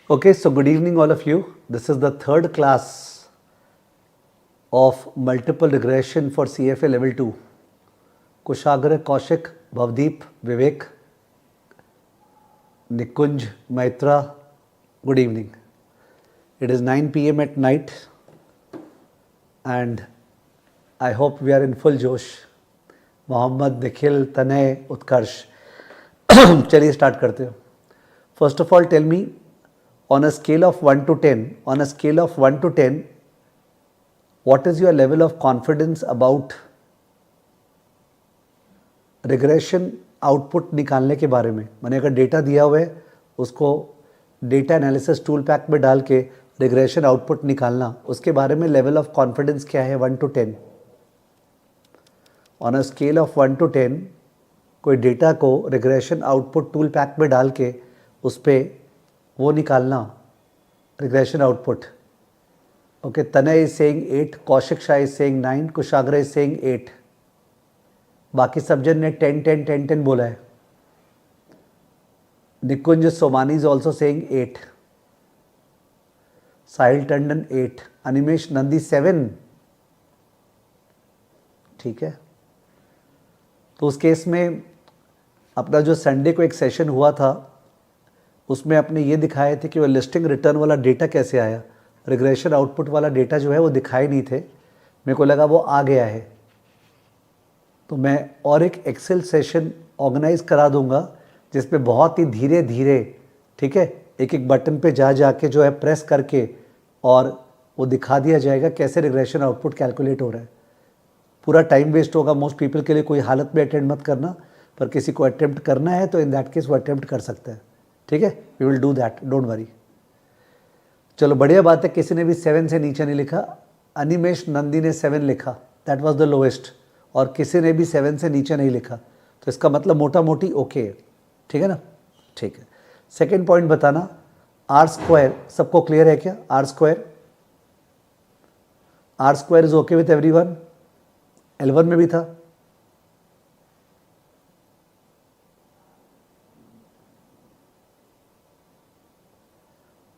Okay, so good evening all of you. This is the third class of multiple regression for CFA level 2. Kushagra, Kaushik, Bhavdeep, Vivek, Nikunj, Maitra, good evening. It is 9 p.m. at night and I hope we are in full josh. Mohammad, Nikhil, Tanay, Utkarsh. चलिए start करते हो. First of all, tell me, on a scale of 1 to 10, what is your level of confidence about regression output निकालने के बारे में? मैंने अगर data दिया हुआ है उसको डेटा एनालिसिस टूल पैक में डाल के रिग्रेशन आउटपुट निकालना, उसके बारे में लेवल ऑफ कॉन्फिडेंस क्या है 1 to 10? On a scale of 1 to 10 कोई डेटा को रिग्रेशन आउटपुट टूल पैक में डाल के उस पर वो निकालना regression output. Okay, Tanay is saying 8, Kaushik Shah is saying 9, Kushagra is saying 8. बाकी सब जन ने 10 10 10 10 बोला है. निकुंज सोमानी इज ऑल्सो सेइंग 8. साहिल टंडन 8. अनिमेश नंदी 7. ठीक है, तो उस केस में अपना जो संडे को एक सेशन हुआ था उसमें अपने ये दिखाए थे कि वो लिस्टिंग रिटर्न वाला डेटा कैसे आया. रिग्रेशन आउटपुट वाला डेटा जो है वो दिखाए नहीं थे. मेरे को लगा वो आ गया है, तो मैं और एक एक्सेल सेशन ऑर्गेनाइज करा दूंगा जिसपे बहुत ही धीरे धीरे, ठीक है, एक एक बटन पे जाके जो है प्रेस करके और वो दिखा दिया जाएगा कैसे रिग्रेशन आउटपुट कैलकुलेट हो रहा है. पूरा टाइम वेस्ट होगा मोस्ट पीपल के लिए. कोई हालत में अटेम्प्ट मत करना, पर किसी को अटेम्प्ट करना है तो इन दैट केस वो अटेम्प्ट कर सकता है. ठीक है, we will do that, don't worry. चलो बढ़िया बात है, किसी ने भी 7 से नीचे नहीं लिखा. अनिमेश नंदी ने 7 लिखा, दैट वाज द लोएस्ट, और किसी ने भी 7 से नीचे नहीं लिखा, तो इसका मतलब मोटा मोटी ओके है. ठीक है ना, ठीक है. सेकेंड पॉइंट बताना, आर स्क्वायर सबको क्लियर है क्या? R square is okay with everyone. L1 में भी था.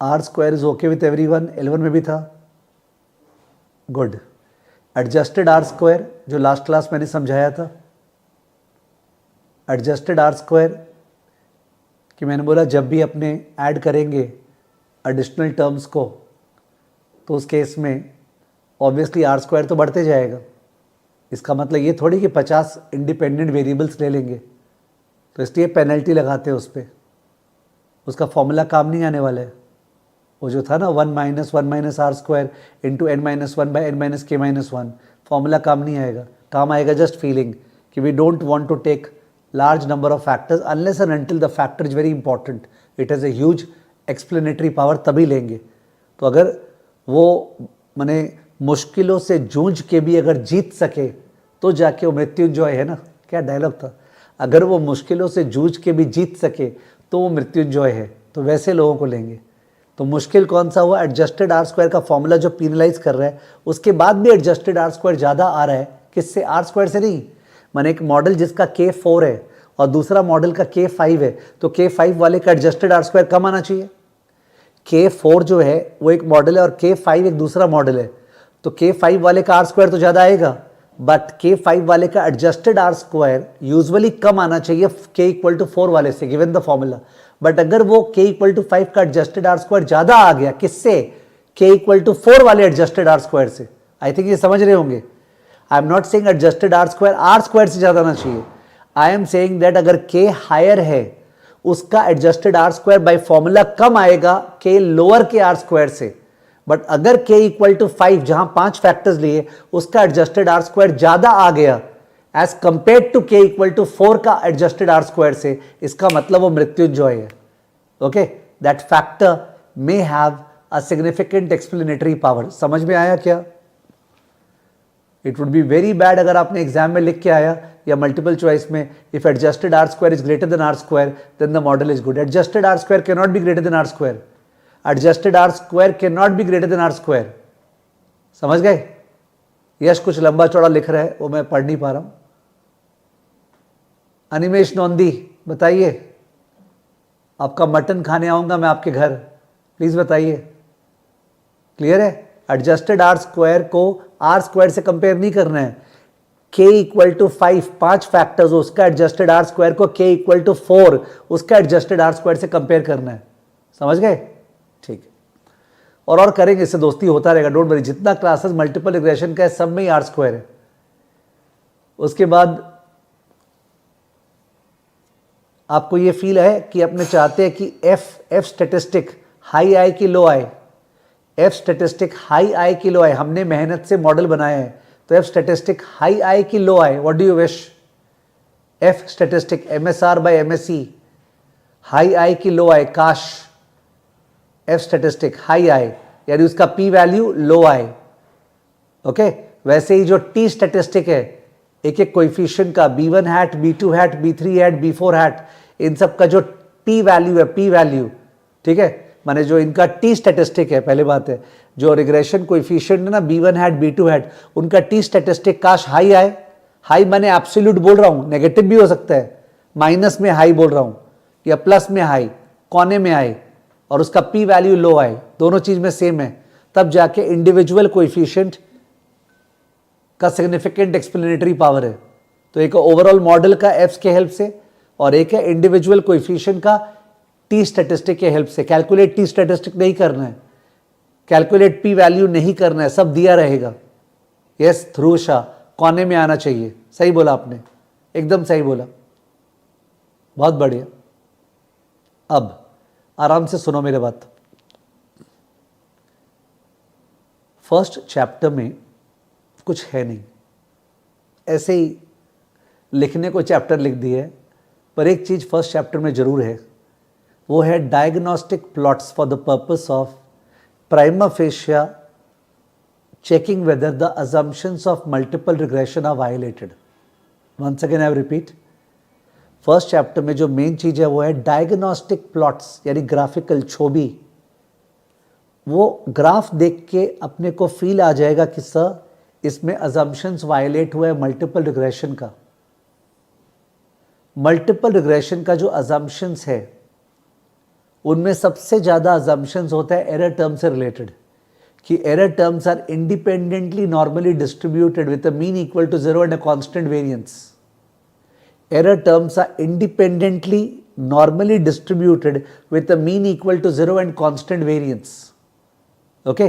R square is okay with everyone. L1 में भी था. गुड. एडजस्टेड आर स्क्वायर जो लास्ट क्लास मैंने समझाया था, एडजस्टेड आर स्क्वायर कि मैंने बोला जब भी अपने ऐड करेंगे एडिशनल टर्म्स को तो उस केस में ऑब्वियसली आर स्क्वायर तो बढ़ते जाएगा. इसका मतलब ये थोड़ी कि 50 इंडिपेंडेंट वेरिएबल्स ले लेंगे, तो इसलिए पेनल्टी लगाते हैं उस पर. उसका फॉर्मूला काम नहीं आने वाला है. वो जो था ना 1 - 1 - R square into n - 1 by n - k - 1, formula काम नहीं आएगा. काम आएगा जस्ट फीलिंग कि we don't want to take large number of factors unless and until the factor is very important, it has a huge explanatory power, तभी लेंगे. तो अगर वो माने मुश्किलों से जूझ के भी अगर जीत सके तो जाके वो मृत्युंजय है ना. क्या डायलॉग था? अगर वो मुश्किलों से जूझ के भी जीत सके तो वो मृत्युंजय है. तो वैसे लोगों को लेंगे. तो मुश्किल कौन सा हुआ? एडजस्टेड आर स्क्वायर का फॉर्मूला जो पीनलाइज कर रहा है, उसके बाद भी एडजस्टेड आर स्क्वायर ज़्यादा आ रहा है. किससे? आर स्क्वायर से नहीं. मैंने एक मॉडल जिसका K4 है और दूसरा मॉडल का K5 है, तो K5 वाले का एडजस्टेड आर स्क्वायर कम आना चाहिए. K4 जो है वो एक मॉडल है और K5 एक दूसरा मॉडल है, तो K5 वाले का आर स्क्वायर तो ज़्यादा आएगा, बट K5 वाले का एडजस्टेड आर स्क्वायर यूजुअली कम आना चाहिए K = 4 वाले से, गिवन द फॉर्मूला. बट अगर वो K = 5 का एडजस्टेड आर स्क्वायर ज़्यादा आ गया, किससे? K = 4 वाले एडजस्टेड आर स्क्वायर से. आई थिंक ये समझ रहे होंगे. I am not saying adjusted R square से ज़्यादा आना चाहिए. आई एम सेइंग दैट अगर K हायर है उसका adjusted R square by formula कम आएगा K लोअर के आर स्क्वायर से. बट अगर K = 5 जहां 5 फैक्टर्स लिए उसका एडजस्टेड आर स्क्वायर ज्यादा आ गया एज कंपेयर टू K = 4 का एडजस्टेड आर स्क्वायर से, इसका मतलब वो मृत्युंजय है. Okay, that factor may have a significant explanatory power. समझ में आया क्या? It would be very bad अगर आपने एग्जाम में लिख के आया या मल्टीपल चॉइस में, if adjusted R square is greater than R square then the model is good. Adjusted R square can not be greater than R square. Adjusted R square can not be greater than R square. समझ गए? यश कुछ लंबा चौड़ा लिख रहा है, वो मैं पढ़ नहीं पा रहा हूं. अनिमेश नौंदी बताइए, आपका मटन खाने आऊंगा मैं आपके घर. प्लीज बताइए, क्लियर है? एडजस्टेड आर स्क्वायर को आर स्क्वायर से कंपेयर नहीं करना है। k इक्वल टू 5, 5 फैक्टर्स, उसका एडजस्टेड आर स्क्वायर को k इक्वल टू 4, उसका एडजस्टेड आर स्क्वायर से कंपेयर करना है। समझ गए? ठीक है, और करेंगे, इससे दोस्ती होता रहेगा, डोंट वरी। जितना क्लासेस मल्टीपल रिग्रेशन का है सब में ही आर स्क्वायर है। उसके बाद आपको ये फील है कि अपने चाहते हैं कि एफ स्टैटिस्टिक हाई आए कि लो आए? एफ स्टैटिस्टिक हाई आए कि लो आए? हमने मेहनत से मॉडल बनाए हैं, तो एफ स्टैटिस्टिक हाई आए कि लो आए? What do you wish? F statistic MSR by MSC high आए कि लो आए? काश एफ स्टैटिस्टिक हाई आए, यानी उसका पी वैल्यू लो आए। ओके, वैसे ही जो टी स्टैटिस्टिक है, एक एक कोएफिशिएंट का b1 hat, b2 hat, b3 hat, b4 hat, इन सब का जो टी वैल्यू है, पी वैल्यू, ठीक है, माने जो इनका टी स्टैटिस्टिक है, पहले बात है, जो रिग्रेशन कोएफिशिएंट है ना b1 हैट, b2 हैट, उनका टी स्टैटिस्टिक काश हाई आए। हाई माने एब्सोल्यूट बोल रहा हूं, नेगेटिव भी हो सकता है, माइनस में हाई बोल रहा हूं, या प्लस में हाई, कोने में आए, और उसका पी वैल्यू लो आए, दोनों चीज में सेम है, तब जाके इंडिविजुअल कोएफिशिएंट का सिग्निफिकेंट एक्सप्लेनेटरी पावर है। तो एक ओवरऑल मॉडल का एफ के हेल्प से, और एक है इंडिविजुअल कोएफिशिएंट का टी स्टैटिस्टिक के हेल्प से। कैलकुलेट टी स्टैटिस्टिक नहीं करना है, कैलकुलेट पी वैल्यू नहीं करना है, सब दिया रहेगा। यस ध्रुव शाह, कोने में आना चाहिए, सही बोला आपने, एकदम सही बोला, बहुत बढ़िया। अब आराम से सुनो मेरे बात। फर्स्ट चैप्टर में कुछ है नहीं, ऐसे ही लिखने को चैप्टर लिख दिए है, पर एक चीज फर्स्ट चैप्टर में जरूर है, वो है diagnostic plots for the purpose of prima facie checking whether the assumptions of multiple regression are violated. Once again I repeat, first chapter में जो मेन चीज है वो है डायग्नोस्टिक प्लॉट्स, यानी ग्राफिकल छवि। वो ग्राफ देख के अपने को फील आ जाएगा कि सर इसमें अजम्पशंस वायलेट हुआ है मल्टीपल रिग्रेशन का। मल्टीपल रिग्रेशन का जो अजम्पशंस है, उनमें सबसे ज्यादा अजम्पशंस होता है एरर टर्म से रिलेटेड, कि error terms are independently normally distributed with a mean equal to 0 and a constant variance. Error terms are independently normally distributed with a mean equal to 0 and constant variance. Okay,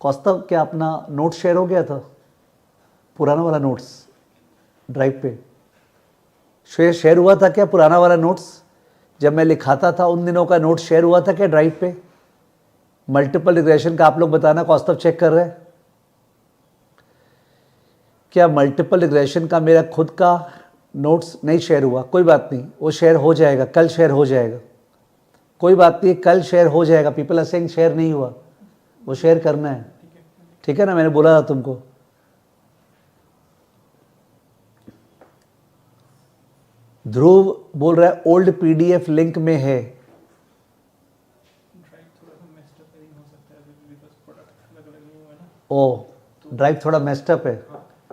Kaustav क्या अपना note share हो गया था, पुराना वाला notes drive पे share हुआ था क्या? पुराना वाला नोट्स जब मैं लिखाता था उन दिनों का नोट शेयर हुआ था क्या ड्राइव पे? मल्टीपल रिग्रेशन का आप लोग बताना, कौस्तव चेक कर रहे हैं क्या? मल्टीपल रिग्रेशन का मेरा खुद का नोट्स नहीं शेयर हुआ, कोई बात नहीं, वो शेयर हो जाएगा, कल शेयर हो जाएगा, कोई बात नहीं, कल शेयर हो जाएगा। पीपल आर सेइंग शेयर नहीं हुआ, वो शेयर करना है, ठीक है ना? मैंने बोला था तुमको। ध्रुव बोल रहा है ओल्ड पीडीएफ लिंक में है। ओ, ड्राइव थोड़ा मेस्टअप है,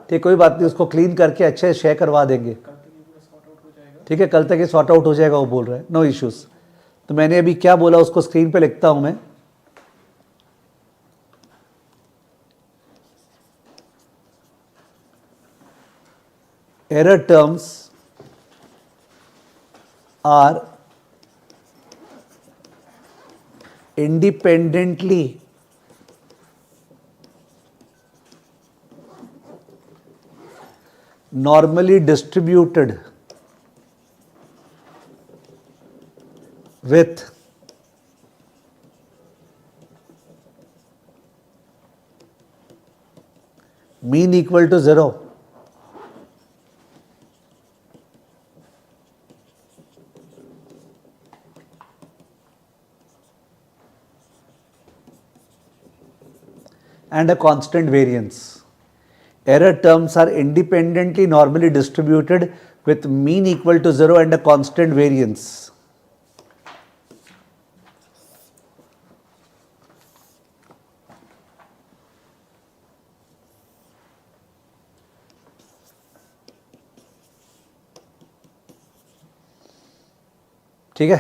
ठीक, कोई बात नहीं, उसको क्लीन करके अच्छे से शेयर करवा देंगे, ठीक है? कल तक ये सॉर्ट आउट हो जाएगा, वो बोल रहा है, नो इश्यूज। तो मैंने अभी क्या बोला उसको स्क्रीन पे लिखता हूं मैं। Error terms are independently normally distributed with mean equal to 0 and a constant variance. Error terms are independently normally distributed with mean equal to 0 and a constant variance. ठीक है,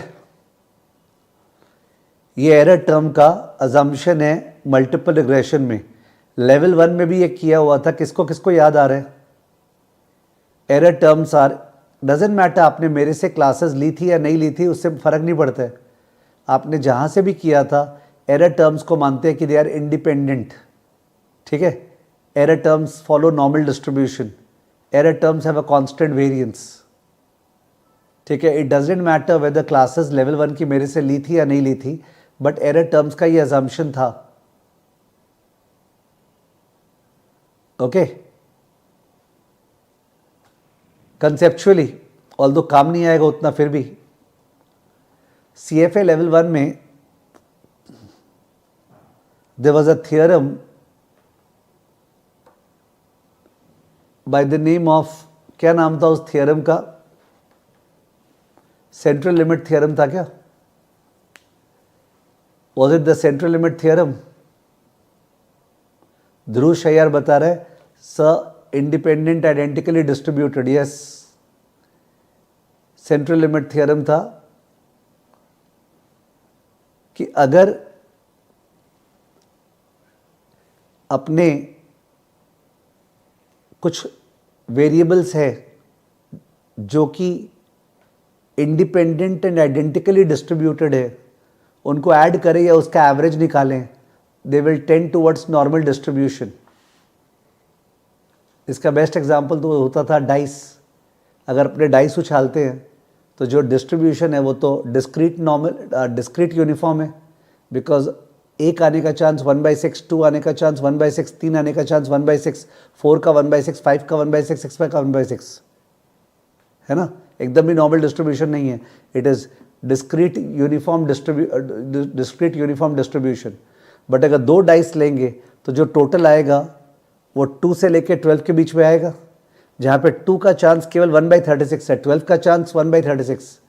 ये एरर टर्म का assumption है multiple regression में। Level 1 में भी ये किया हुआ था। किसको किसको याद आ रहा है? Error terms are, doesn't matter आपने मेरे से क्लासेस ली थी या नहीं ली थी, उससे फ़र्क नहीं पड़ता है। आपने जहाँ से भी किया था, एरर टर्म्स को मानते हैं कि दे आर इंडिपेंडेंट। ठीक है, error terms follow normal distribution, error terms have a constant variance. ठीक है, it doesn't matter whether classes level 1 की मेरे से ली थी या नहीं ली थी, बट एरर टर्म्स का ये अजम्पशन था। ओके, कंसेप्चुअली ऑल्दो काम नहीं आएगा उतना, फिर भी CFA लेवल 1 में there was a theorem by the name of, क्या नाम था उस थियरम का? सेंट्रल लिमिट थियरम था क्या? Was it the central limit theorem? Dhruv शैयार बता रहे स independent identically distributed. Yes, central limit theorem था कि अगर अपने कुछ वेरिएबल्स है जो कि इंडिपेंडेंट एंड आइडेंटिकली डिस्ट्रीब्यूटेड है, उनको ऐड करें या उसका एवरेज निकालें, they will tend towards normal distribution. इसका बेस्ट एग्जांपल तो होता था डाइस। अगर अपने डाइस उछालते हैं तो जो डिस्ट्रीब्यूशन है वो तो डिस्क्रीट यूनिफॉर्म है, बिकॉज 1 आने का चांस 1/6, 2 आने का चांस 1/6, 3 आने का चांस 1/6, 4 का 1/6, 5 का 1/6, 6 का 1/6, है ना? एकदम भी नॉर्मल डिस्ट्रीब्यूशन नहीं है, it is discrete uniform distribution. But अगर 2 डाइस लेंगे तो जो टोटल आएगा वो 2 से लेके 12 के बीच में आएगा, जहाँ पे 2 का चांस केवल 1/36 है, 12 का चांस 1/36,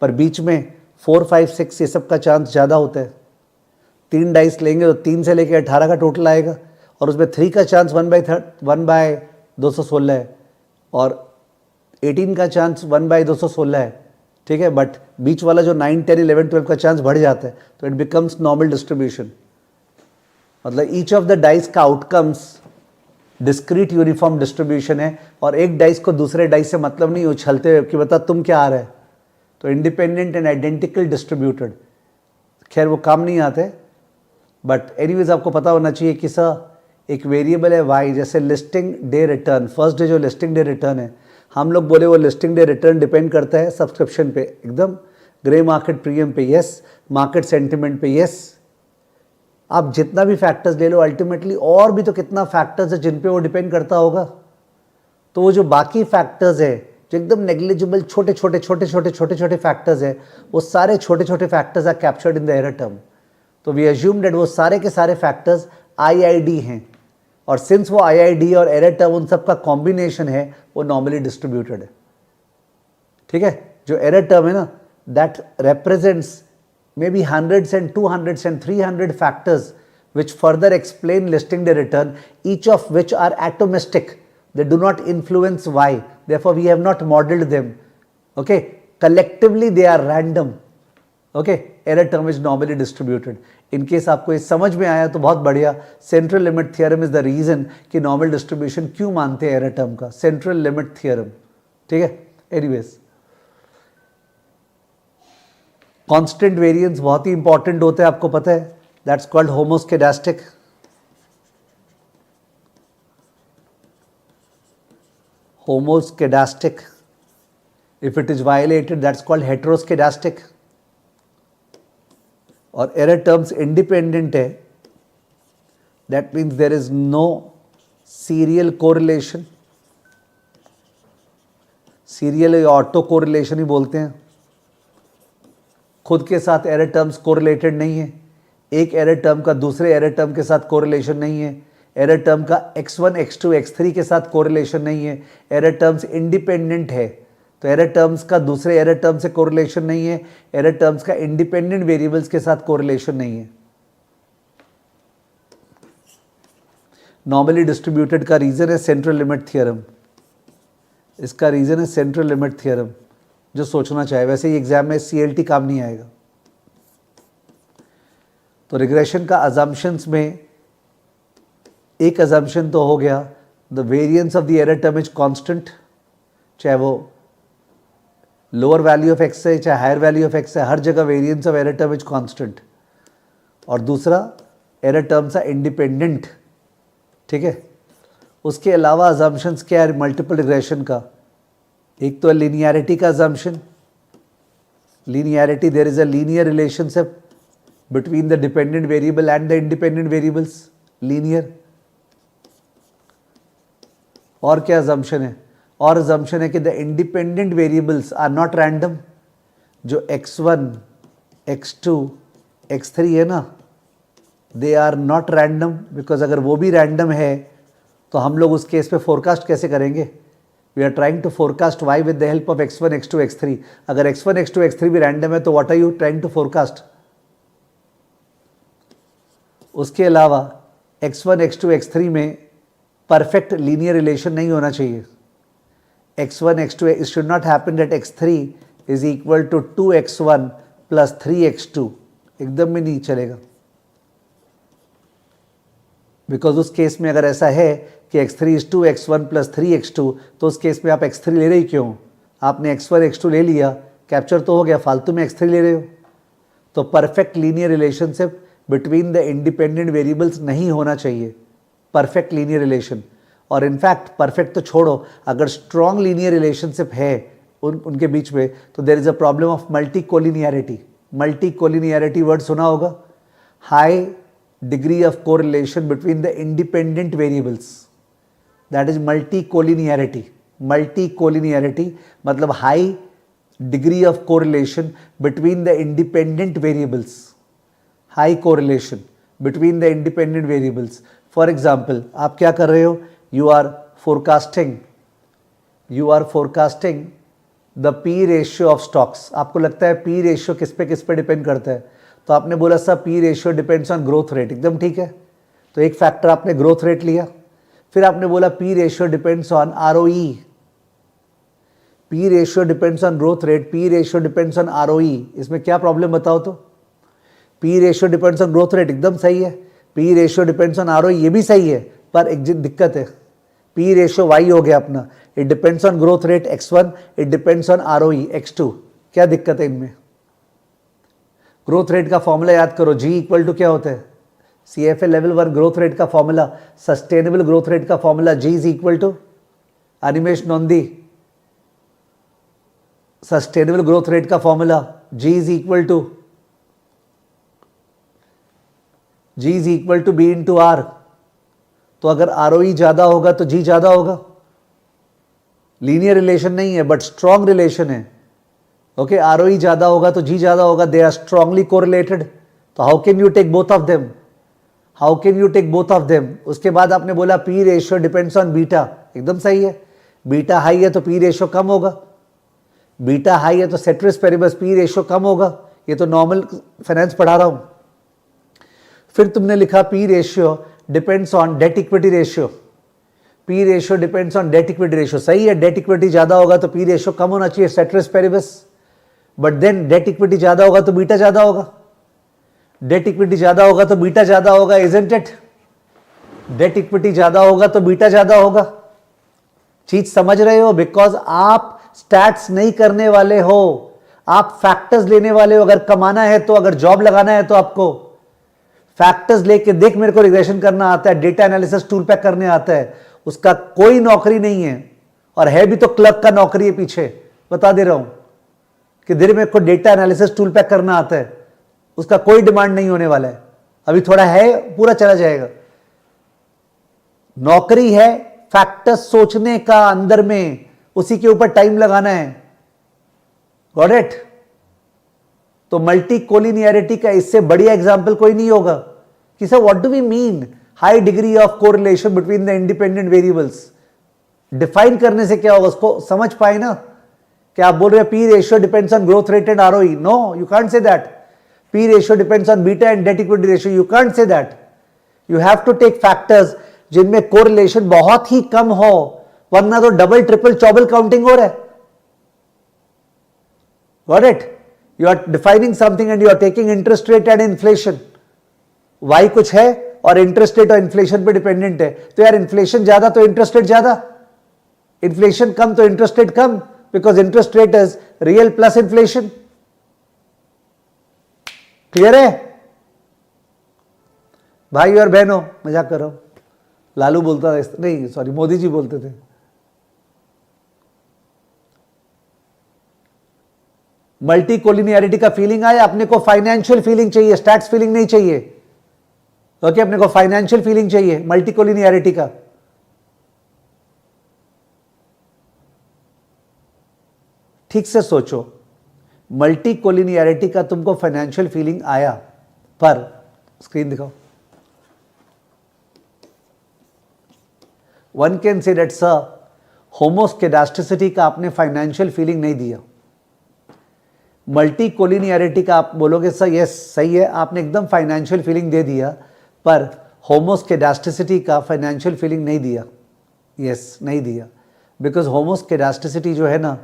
पर बीच में 4, 5, 6 ये सब का चांस ज़्यादा होता है। 3 डाइस लेंगे तो 3 से लेके 18 का टोटल आएगा, और उसमें 3 का चांस 1/216 है, और 18 का चांस 1/216 है। ठीक है, बट बीच वाला जो 9, 10, 11, 12 का चांस बढ़ जाता है, तो इट बिकम्स नॉर्मल डिस्ट्रीब्यूशन। मतलब ईच ऑफ द डाइस का आउटकम्स डिस्क्रीट यूनिफॉर्म डिस्ट्रीब्यूशन है, और एक डाइस को दूसरे डाइस से मतलब नहीं उछलते हुए कि बता तुम क्या आ रहा है, तो इंडिपेंडेंट एंड आइडेंटिकल डिस्ट्रीब्यूटेड। खैर वो काम नहीं आते, बट एनीवेज आपको पता होना चाहिए कि सर एक वेरिएबल है वाई, जैसे listing day return, first day जो लिस्टिंग डे रिटर्न है, हम लोग बोले वो लिस्टिंग डे रिटर्न डिपेंड करता है सब्सक्रिप्शन पे, एकदम ग्रे मार्केट प्रीमियम पे यस, मार्केट सेंटिमेंट पे यस। आप जितना भी फैक्टर्स ले लो, अल्टीमेटली और भी तो कितना फैक्टर्स है जिन पे वो डिपेंड करता होगा। तो वो जो बाकी फैक्टर्स है जो एकदम नेग्लिजिबल छोटे छोटे फैक्टर्स है, वो सारे छोटे छोटे factors are captured in the error term. तो वी अज्यूम दैट वो सारे के सारे फैक्टर्स IID हैं, और सिंस वो IID और एरर टर्म उन सब का कॉम्बिनेशन है, वो नॉर्मली डिस्ट्रीब्यूटेड है। ठीक है, जो एरर टर्म है ना, that represents maybe hundreds and 200s and 300 factors which further explain listing day return, each of which are atomistic. They do not influence Y. Therefore, we have not modeled them. Okay, collectively they are random. Okay, error term is normally distributed. In case आपको ये समझ में आया तो बहुत बढ़िया. Central limit theorem is the reason कि normal distribution क्यों मानते हैं error term का. Central limit theorem. ठीक है. Anyways, कांस्टेंट वेरिएंस बहुत ही इंपॉर्टेंट होता है, आपको पता है. That's called homoscedastic. Homoscedastic. If it is violated that's called heteroscedastic. और एरर टर्म्स इंडिपेंडेंट है, that means there is no serial correlation. Serial या ऑटो कोरिलेशन ही बोलते हैं. खुद के साथ एरर टर्म्स कोरिलेटेड नहीं है. एक एरर टर्म का दूसरे एरर टर्म के साथ कोरिलेशन नहीं है. एरर टर्म का x1, x2, x3 के साथ कोरिलेशन नहीं है. एरर टर्म्स इंडिपेंडेंट है, तो एरर टर्म्स का दूसरे एरर टर्म से कोरिलेशन नहीं है. एरर टर्म्स का इंडिपेंडेंट वेरिएबल्स के साथ कोरिलेशन नहीं है. नॉर्मली डिस्ट्रीब्यूटेड का रीजन है सेंट्रल लिमिट थियरम. इसका रीजन है सेंट्रल लिमिट थियरम, जो सोचना चाहे. वैसे ही एग्जाम में CLT काम नहीं आएगा. तो रिग्रेशन का अजम्पशंस में एक अजम्पशन तो हो गया, the variance of the error term is constant, चाहे वो लोअर वैल्यू ऑफ एक्स है चाहे हायर वैल्यू ऑफ एक्स है, हर जगह variance of error term is constant. और दूसरा, एरर टर्म्स आर इंडिपेंडेंट, ठीक है। उसके अलावा अजम्पशंस क्या है मल्टीपल रिग्रेशन का? एक तो लीनियरिटी का assumption, linearity, there is a linear relationship between the dependent variable and the independent variables, linear. और क्या अजम्पशन है? और अजम्पशन है कि the independent variables are not random. जो x1, x2, x3 है ना, they are not random, because अगर वो भी रैंडम है तो हम लोग उस केस पे फोरकास्ट कैसे करेंगे? We are trying to forecast y with the help of x1, x2, x3। अगर x1, x2, x3 भी रैंडम है तो what are you trying to forecast? उसके अलावा x1, x2, x3 में परफेक्ट लीनियर रिलेशन नहीं होना चाहिए। x1, x2, it should not happen that x3 is equal to 2x1 plus 3x2, एकदम भी नहीं चलेगा। बिकॉज उस केस में अगर ऐसा है कि x3 is 2x1 plus 3x2, तो उस केस में आप x3 ले रहे क्यों? आपने x1, x2 ले लिया, कैप्चर तो हो गया, फालतू में x3 ले रहे हो। तो perfect linear relationship between the independent variables नहीं होना चाहिए, परफेक्ट लीनियर रिलेशन। और इनफैक्ट परफेक्ट तो छोड़ो, अगर स्ट्रॉन्ग लीनियर रिलेशनशिप है उनके बीच में, तो there is a problem of multi collinearity. Multi collinearity word सुना होगा, high degree of correlation between the independent variables, that is multi collinearity. Multi collinearity मतलब high degree of correlation between the independent variables, high correlation between the independent variables. For example, आप क्या कर रहे हो? You are forecasting the P ratio of stocks. आपको लगता है P ratio किस पे डिपेंड करता है? तो आपने बोला sir P ratio depends on growth rate, एकदम ठीक है। तो एक फैक्टर आपने ग्रोथ रेट लिया, फिर आपने बोला P ratio depends on ROE। P ratio depends on growth rate, P ratio depends on ROE, इसमें क्या प्रॉब्लम बताओ तो? P ratio depends on growth rate एकदम सही है, P ratio depends on ROE ये भी सही है, पर एक दिक्कत है, पी रेशियो y हो गया अपना, it depends on growth rate x1, it depends on ROE x2। क्या दिक्कत है इनमें? ग्रोथ रेट का फॉर्मूला याद करो, G इक्वल टू क्या होता है? CFA लेवल 1 ग्रोथ रेट का फॉर्मूला, सस्टेनेबल ग्रोथ रेट का formula G is equal to, Animesh Nondi, sustainable growth rate का formula G is equal to B into R। तो अगर ROE ज्यादा होगा तो G ज्यादा होगा। लीनियर रिलेशन नहीं है बट स्ट्रॉन्ग रिलेशन है। ओके, ROE ज्यादा होगा तो G ज्यादा होगा, दे आर स्ट्रांगली कोरिलेटेड। तो how can you take both of them? How can you take both of them? उसके बाद आपने बोला P ratio depends on beta, एकदम सही है। बीटा हाई है तो पी रेशियो कम होगा, बीटा हाई है तो सेट्रिस पेरिबस पी रेशियो कम होगा। ये तो नॉर्मल फाइनेंस पढ़ा रहा हूं। फिर तुमने लिखा P ratio depends on date equity ratio, P ratio depends on date equity ratio, सही है। डेट इक्विटी ज्यादा होगा तो पी रेशियो कम होना चाहिए, ceteris paribus. But then debt equity ज्यादा होगा तो बीटा ज्यादा होगा, डेट इक्विटी ज्यादा होगा तो बीटा ज्यादा होगा, इजंट इट? डेट इक्विटी ज्यादा होगा तो बीटा ज्यादा होगा। चीज समझ रहे हो? बिकॉज आप स्टैट्स नहीं करने वाले हो, आप फैक्टर्स लेने वाले हो। अगर कमाना है तो, अगर जॉब लगाना है तो आपको फैक्टर्स लेके देख, मेरे को रिग्रेशन करना आता है, डेटा एनालिसिस टूल पैक करने आता है, उसका कोई नौकरी नहीं है, और है भी तो क्लर्क का नौकरी है पीछे। बता दे रहा हूं कि देर मेरे को डेटा एनालिसिस टूल पैक करना आता है, उसका कोई डिमांड नहीं होने वाला है। अभी थोड़ा है, पूरा चला जाएगा। नौकरी है फैक्टर्स सोचने का अंदर में, उसी के ऊपर टाइम लगाना है। Got it? तो मल्टी कोलिनियरिटी का इससे बढ़िया एग्जांपल कोई नहीं होगा कि sir what do we mean high degree of correlation between the independent variables. Define करने से क्या होगा, उसको समझ पाए ना। क्या आप बोल रहे हैं P ratio depends on growth rate and ROE? No, you can't say that. P ratio depends on beta and debt equity ratio, you can't say that. You have to take factors जिनमें correlation बहुत ही कम हो, वरना तो double triple चौबल counting हो रहा है। Got it? You are defining something and you are taking interest rate and inflation. Y कुछ है और इंटरेस्ट रेट और इन्फ्लेशन पे डिपेंडेंट है, तो यार इन्फ्लेशन ज्यादा तो इंटरेस्ट रेट ज्यादा, इन्फ्लेशन कम तो इंटरेस्ट रेट कम, because interest rate is real plus inflation. Clear है भाई और बहनों? मजाक कर रहा हूं, लालू बोलता था, नहीं सॉरी मोदी जी बोलते थे। मल्टी कोलिनियरिटी का फीलिंग आया, अपने को फाइनेंशियल फीलिंग चाहिए, स्टैट्स फीलिंग नहीं चाहिए। ओके, अपने को फाइनेंशियल फीलिंग चाहिए मल्टी कोलिनियरिटी का। ठीक से सोचो, मल्टी कोलिनियरिटी का तुमको फाइनेंशियल फीलिंग आया, पर स्क्रीन दिखाओ, one can say that sir homoscedasticity का आपने फाइनेंशियल फीलिंग नहीं दिया। मल्टी कोलिनियरिटी का आप बोलोगे सर यस सही है, आपने एकदम फाइनेंशियल फीलिंग दे दिया, पर होमोस्केडास्टिसिटी का फाइनेंशियल फीलिंग नहीं दिया। यस नहीं दिया, बिकॉज होमोस्केडास्टिसिटी जो है ना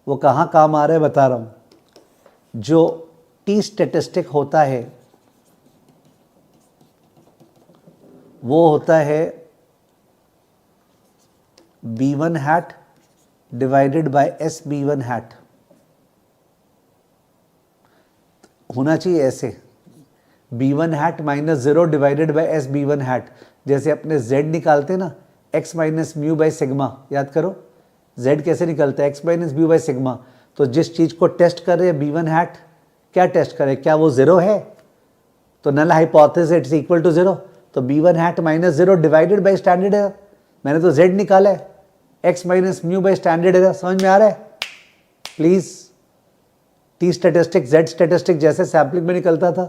वो कहाँ काम आ रहा है बता रहा हूँ। जो टी स्टैटिस्टिक होता है वो होता है B1 hat divided by SB1 hat, होना चाहिए ऐसे, B1 hat minus 0 divided bye SB1 hat। जैसे अपने Z निकालते ना x minus mu by sigma, याद करो Z कैसे निकलता है, x minus mu by sigma. तो जिस चीज को टेस्ट कर रहे हैं B1 hat, क्या टेस्ट करे, क्या वो 0 है? तो null hypothesis it's equal to 0, तो B1 hat minus 0 divided by standard error. मैंने तो Z निकाला है, x minus mu by standard error. समझ में आ रहा है? Please, T statistic Z statistic जैसे सैम्पलिंग में निकलता था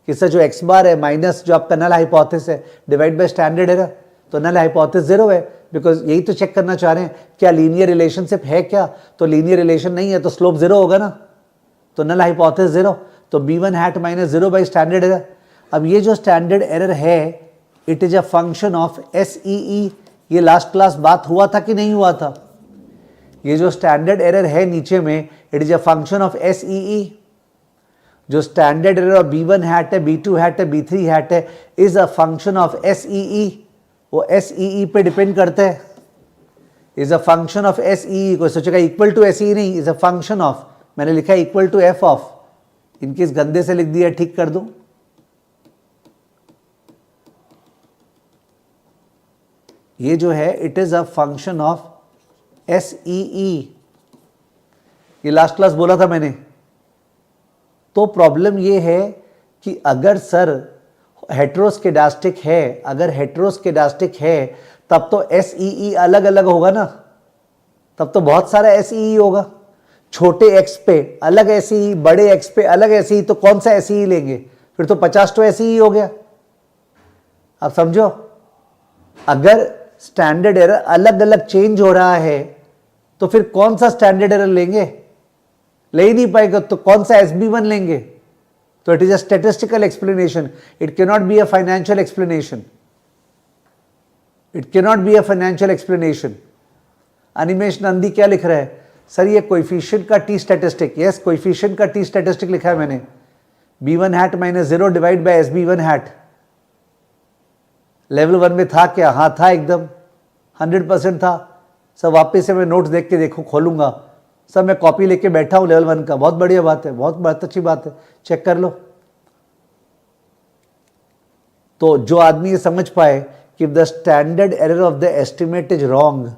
कि सर जो x बार है माइनस जो आपका नल हाइपोथेसिस है डिवाइड बाय स्टैंडर्ड एरर, तो नल हाइपोथेसिस 0 है, बिकॉज यही तो चेक करना चाह रहे हैं क्या लीनियर रिलेशनशिप है क्या, तो लीनियर रिलेशन नहीं है तो स्लोप 0 होगा ना, तो नल हाइपोथेसिस 0, तो B1 hat minus 0 bye standard error. अब ये जो स्टैंडर्ड एरर है it is a function of SEE, ये लास्ट क्लास बात हुआ था कि नहीं हुआ था? ये जो स्टैंडर्ड एरर है नीचे में it is a function of SEE। जो standard error of B1 hat है, B2 hat है, B3 hat है is a function of SEE, वो SEE पे डिपेंड करते हैं, is a function of SEE। कोई सोचेगा इक्वल टू SEE नहीं, इज अ फंक्शन ऑफ, मैंने लिखा है equal to f of, in case गंदे से लिख दिया ठीक कर दूं। ये जो है it is a function of SEE, ये लास्ट क्लास बोला था मैंने। तो प्रॉब्लम ये है कि अगर सर हेट्रोस्केडास्टिक है, अगर हेट्रोस्केडास्टिक है तब तो SEE अलग अलग होगा ना, तब तो बहुत सारा SEE होगा, छोटे x पे अलग SEE, बड़े x पे अलग SEE, तो कौन सा SEE लेंगे? फिर तो 50 तो SEE हो गया। अब समझो, अगर स्टैंडर्ड एरर अलग अलग चेंज हो रहा है तो फिर कौन सा स्टैंडर्ड एरर लेंगे? ले ही नहीं पाएगा, तो कौन सा SB1 लेंगे? तो it is a statistical explanation, it can not be a financial explanation, it can not be a financial explanation. Animesh Nandi क्या लिख रहा है? सर ये कोएफिशिएंट का टी स्टैटिस्टिक, यस कोएफिशिएंट का टी स्टैटिस्टिक लिखा है मैंने, B1 hat minus 0 divide by SB1 hat। Level 1 में था क्या? हाँ था, एकदम 100% था। सब वापस से मैं नोट्स देख के देखो, खोलूंगा सब, मैं कॉपी लेके बैठा हूँ लेवल 1 का, बहुत बढ़िया बात है, बहुत अच्छी बात है, चेक कर लो। तो जो आदमी ये समझ पाए कि the standard error of the estimate is wrong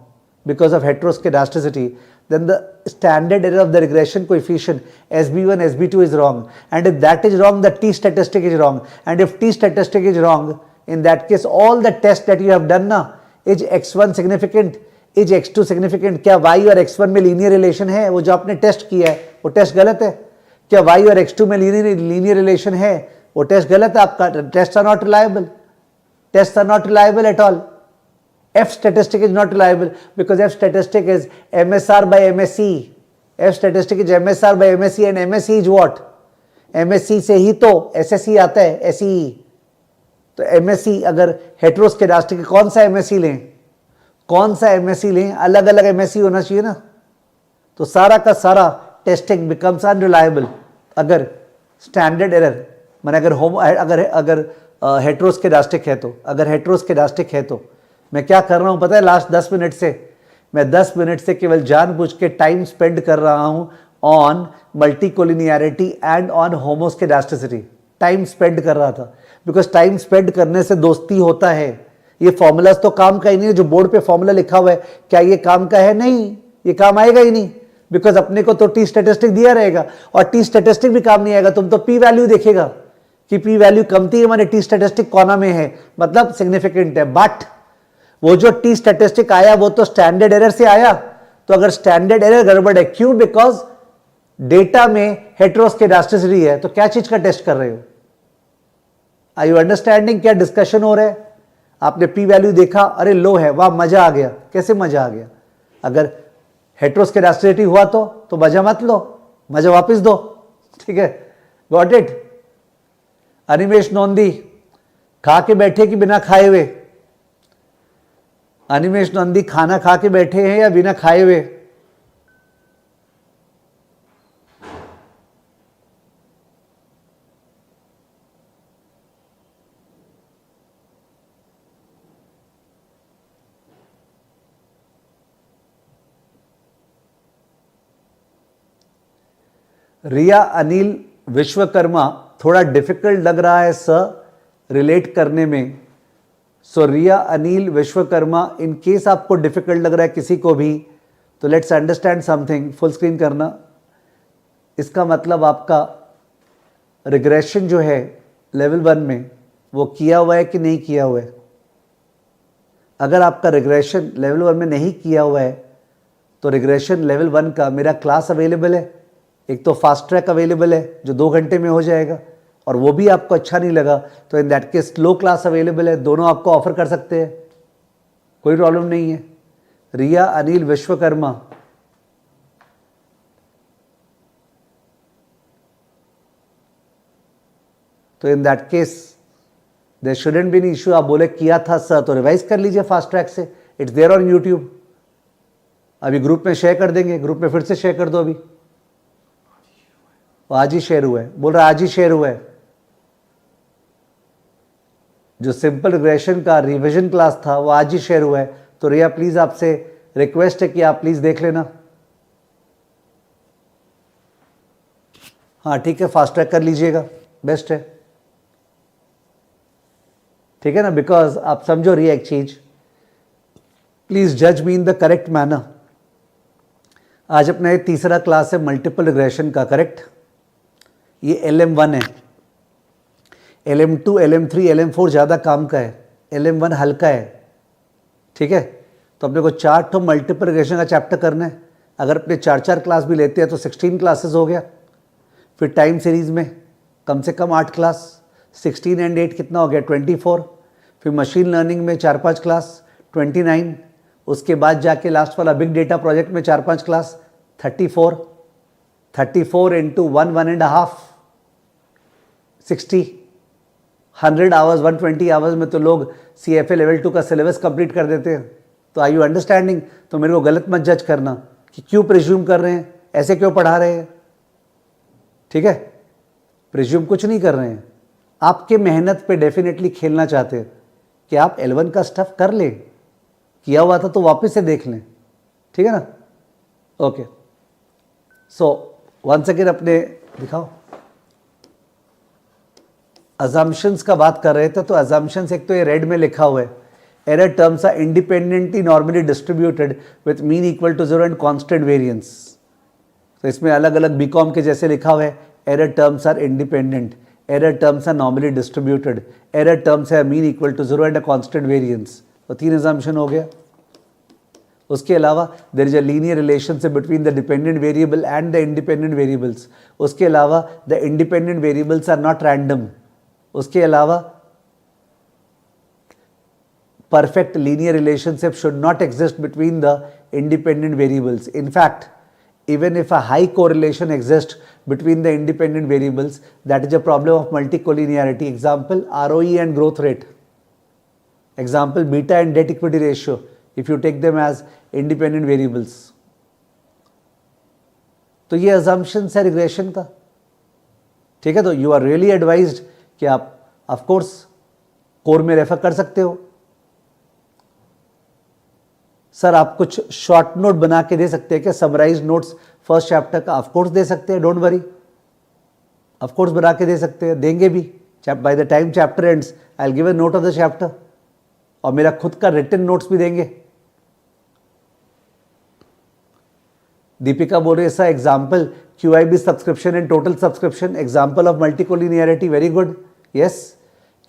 because of heteroscedasticity, then the standard error of the regression coefficient SB1 SB2 is wrong, and if that is wrong the t statistic is wrong, and if t statistic is wrong in that case all the tests that you have done na, is x1 significant, is x2 significant, क्या y और x1 में linear relation है? वो जो आपने test किया है वो टेस्ट गलत है। क्या y और x2 में लीनियर रिलेशन है? वो टेस्ट गलत है आपका, test are not reliable, test are not reliable at all. F statistic is not reliable because F statistic is MSR by MSE. F statistic is MSR by MSE and MSE is what? MSE से ही तो SSE आता है, SEE। तो MSE अगर हेट्रोस्केडास्टिक, कौन सा MSE लें, कौन सा MSE लें? अलग अलग MSE होना चाहिए ना, तो सारा का सारा टेस्टिंग बिकम्स अनरिलायबल अगर स्टैंडर्ड एरर, मैंने अगर हेट्रोस्केडास्टिक है तो, अगर हेट्रोस्केडास्टिक है तो मैं क्या कर रहा हूं पता है, लास्ट 10 मिनट से मैं 10 मिनट से केवल जानबूझ के टाइम स्पेंड कर रहा हूं on multicollinearity and on homoscedasticity, time spend कर रहा था, बिकॉज टाइम स्पेंड करने से दोस्ती होता है। ये फॉर्मूलाज तो काम का ही नहीं है, जो बोर्ड पे फॉर्मूला लिखा हुआ है क्या ये काम का है? नहीं, ये काम आएगा ही नहीं, बिकॉज अपने को तो टी स्टेटिस्टिक दिया रहेगा, और टी स्टेटिस्टिक भी काम नहीं आएगा। तुम तो पी वैल्यू देखेगा कि पी वैल्यू कमती है माने टी स्टेटिस्टिक कोना में है, मतलब सिग्निफिकेंट है। बट वो जो टी स्टेटिस्टिक आया वो तो स्टैंडर्ड एरर से आया, तो अगर स्टैंडर्ड एरर गड़बड़ है, क्यों? बिकॉज डेटा में हेट्रोस्केडास्टिसिटी है, तो क्या चीज का टेस्ट कर रहे हो? आर यू अंडरस्टैंडिंग क्या डिस्कशन हो रहा है? आपने पी वैल्यू देखा, अरे लो है, वाह मजा आ गया। कैसे मजा आ गया? अगर हेट्रोस्केडास्टिसिटी हुआ तो मजा मत लो, मजा वापस दो, ठीक है? Got it? अनिमेश नोंदी खा के बैठे कि बिना खाए हुए? अनिमेश नंदी खाना खा के बैठे हैं या बिना खाए हुए? रिया अनिल विश्वकर्मा, थोड़ा डिफिकल्ट लग रहा है सर रिलेट करने में। सो रिया अनिल विश्वकर्मा, इन केस आपको डिफिकल्ट लग रहा है किसी को भी, तो let's understand something. Full screen करना। इसका मतलब आपका रिग्रेशन जो है लेवल 1 में वो किया हुआ है कि नहीं किया हुआ है? अगर आपका रिग्रेशन लेवल 1 में नहीं किया हुआ है तो रिग्रेशन लेवल 1 का मेरा क्लास अवेलेबल है। एक तो फास्ट ट्रैक अवेलेबल है जो 2 घंटे में हो जाएगा, और वो भी आपको अच्छा नहीं लगा तो in that case slow class available है, दोनों आपको ऑफर कर सकते हैं, कोई प्रॉब्लम नहीं है। रिया अनिल विश्वकर्मा, तो in that case there shouldn't be an issue. आप बोले किया था सर तो रिवाइज कर लीजिए फास्ट ट्रैक से, इट्स देयर ऑन यूट्यूब। अभी ग्रुप में शेयर कर देंगे, ग्रुप में फिर से शेयर कर दो। अभी आज ही शेयर हुआ है, बोल रहा आज ही शेयर हुआ है। जो सिंपल रिग्रेशन का रिवीजन क्लास था वो आज ही शेयर हुआ है। तो रिया प्लीज आपसे रिक्वेस्ट है कि आप प्लीज देख लेना। हाँ ठीक है, फास्ट ट्रैक कर लीजिएगा, बेस्ट है, ठीक है ना? बिकॉज आप समझो रिया एक चीज, प्लीज जज मी इन द करेक्ट मैनर। आज अपना ये तीसरा क्लास है मल्टीपल रिग्रेशन का, करेक्ट? ये LM1 है, LM2, LM3, LM4 ज़्यादा काम का है, LM1 हल्का है, ठीक है? तो अपने को 4 ठो मल्टीपल रिग्रेशन का चैप्टर करना है। अगर अपने 4-4 क्लास भी लेते हैं तो 16 क्लासेस हो गया। फिर टाइम सीरीज़ में कम से कम 8 क्लास, 16 एंड 8 कितना हो गया? 24। फिर मशीन लर्निंग में 4-5 क्लास, 29। उसके बाद जाके लास्ट वाला बिग डेटा प्रोजेक्ट में 4-5 क्लास, 34। 34 इंटू 1.5 60। 100 आवर्स, 120 आवर्स में तो लोग CFA लेवल 2 का सिलेबस कंप्लीट कर देते हैं। तो आर यू अंडरस्टैंडिंग? तो मेरे को गलत मत जज करना कि क्यों प्रिज्यूम कर रहे हैं, ऐसे क्यों पढ़ा रहे हैं, ठीक है? प्रिज्यूम कुछ नहीं कर रहे हैं, आपके मेहनत पे डेफिनेटली खेलना चाहते हैं कि आप L1 का स्टफ कर लें, किया हुआ था तो वापस से देख लें, ठीक है ना? ओके, सो वंस अगेन अपने दिखाओ। अजम्पशंस का बात कर रहे थे, तो अजम्पशंस एक तो ये रेड में लिखा हुआ है, error terms are independently normally distributed with mean equal to 0 and constant variance. तो इसमें अलग अलग बीकॉम के जैसे लिखा हुआ है, error terms are independent, error terms are normally distributed, error terms है mean equal to 0 and a constant variance. तो 3 अजम्पशन हो गया। उसके अलावा there is a linear relationship between the dependent variable and the independent variables. उसके अलावा the independent variables are not random. उसके अलावा perfect linear relationship should not exist between the independent variables. In fact, even if a high correlation exists between the independent variables, that is a problem of multicollinearity. Example, ROE and growth rate. Example, beta and debt equity ratio, if you take them as independent variables. तो ये assumptions है regression का, ठीक है? तो you are really advised कि आप of course core में रेफर कर सकते हो। सर आप कुछ शॉर्ट नोट बना के दे सकते हैं क्या, समराइज नोट्स फर्स्ट चैप्टर का? ऑफ कोर्स दे सकते हैं, डोंट वरी, ऑफ कोर्स बना के दे सकते हैं, देंगे भी। By the time chapter ends I will give a note of the chapter, और मेरा खुद का रिटन नोट्स भी देंगे। दीपिका बोल रही है sir example QIB subscription and total subscription, example of multicollinearity, very good, yes.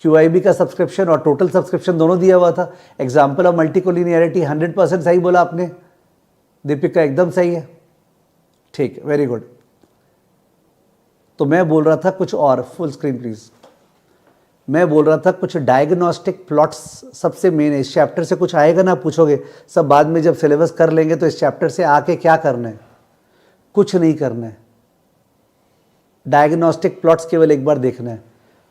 QIB का सब्सक्रिप्शन और टोटल सब्सक्रिप्शन दोनों दिया हुआ था। एग्जाम्पल ऑफ मल्टीकोलिनियरिटी 100% सही बोला आपने दीपिका, एकदम सही है, ठीक, वेरी गुड। तो मैं बोल रहा था कुछ और, फुल स्क्रीन प्लीज। मैं बोल रहा था कुछ डायग्नोस्टिक प्लॉट्स सबसे मेन है। इस चैप्टर से कुछ आएगा ना, पूछोगे सब बाद में जब सिलेबस कर लेंगे, तो इस चैप्टर से आके क्या करना है? कुछ नहीं करना है। डायग्नोस्टिक प्लॉट्स केवल एक बार देखना है।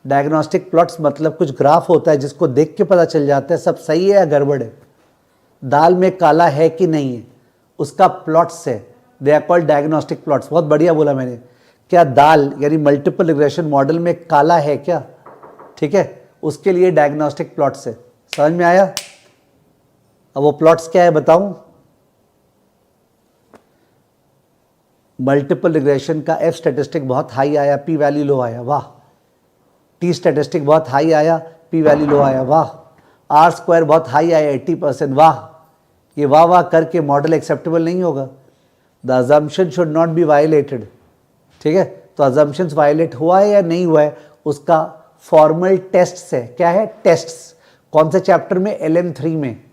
डायग्नोस्टिक प्लॉट्स मतलब कुछ ग्राफ होता है जिसको देख के पता चल जाता है सब सही है या गड़बड़ है, दाल में काला है कि नहीं है, उसका प्लॉट्स है, they are called diagnostic plots. बहुत बढ़िया बोला मैंने। क्या दाल यानी मल्टीपल रिग्रेशन मॉडल में काला है क्या? ठीक है, उसके लिए डायग्नोस्टिक प्लॉट्स है। समझ में आया? अब वो प्लॉट्स क्या है बताऊं? मल्टीपल रिग्रेशन का F स्टैटिस्टिक बहुत हाई आया, P वैल्यू लो आया, वाह। T स्टैटिस्टिक बहुत हाई आया, P वैल्यू लो आया, वाह। R स्क्वायर बहुत हाई आया 80%, वाह। ये वाह वाह करके मॉडल एक्सेप्टेबल नहीं होगा। The assumption should not be violated, ठीक है। तो अजम्पशंस वायलेट हुआ है या नहीं हुआ है, उसका फॉर्मल टेस्ट है। क्या है? टेस्ट्स। कौन से चैप्टर में? LM3 में।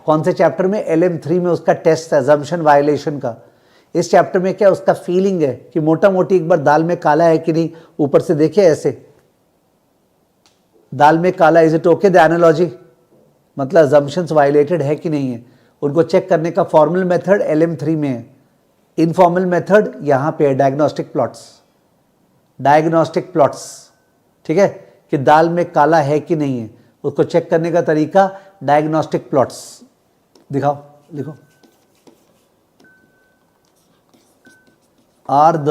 कौन से चैप्टर में? LM3 में उसका टेस्ट है अजम्पशन वायलेशन का। इस चैप्टर में क्या उसका फीलिंग है कि मोटा मोटी एक बार दाल में काला है कि नहीं, ऊपर से देखे ऐसे दाल में काला, is it okay the analogy, मतलब अजम्पशंस वायलेटेड है कि नहीं है, उनको चेक करने का फॉर्मल मेथड LM3 में है। इनफॉर्मल मेथड यहां पे है, डायग्नोस्टिक प्लॉट्स। डायग्नोस्टिक प्लॉट्स, ठीक है, कि दाल में काला है कि नहीं है, उसको चेक करने का तरीका डायग्नोस्टिक प्लॉट्स। दिखाओ, लिखो। Are the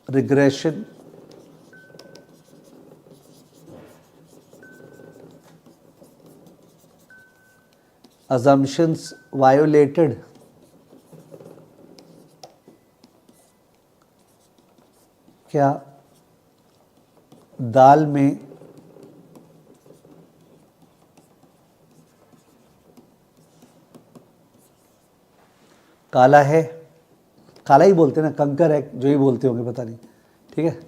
regression assumptions violated क्या दाल में काला है? काला ही बोलते हैं ना, कंकर है जो ही बोलते होंगे, पता नहीं, ठीक है।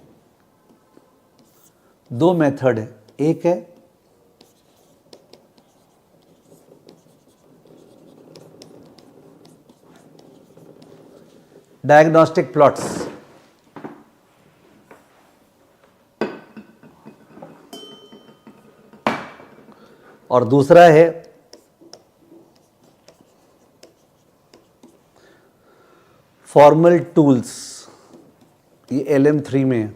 दो मेथड है, एक है डायग्नोस्टिक प्लॉट्स, और दूसरा है फॉर्मल टूल्स। ये LM3 में है।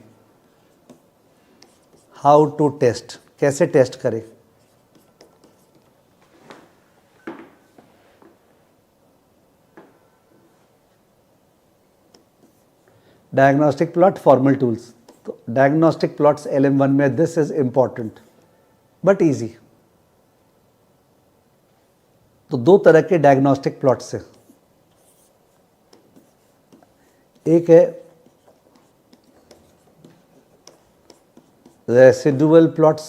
हाउ टू टेस्ट, कैसे टेस्ट करें। Diagnostic plot, formal tools. तो डायग्नोस्टिक प्लॉट्स LM1 में, this is important but easy. तो दो तरह के डायग्नोस्टिक प्लॉट्स हैं। एक है रेसिडुअल प्लॉट्स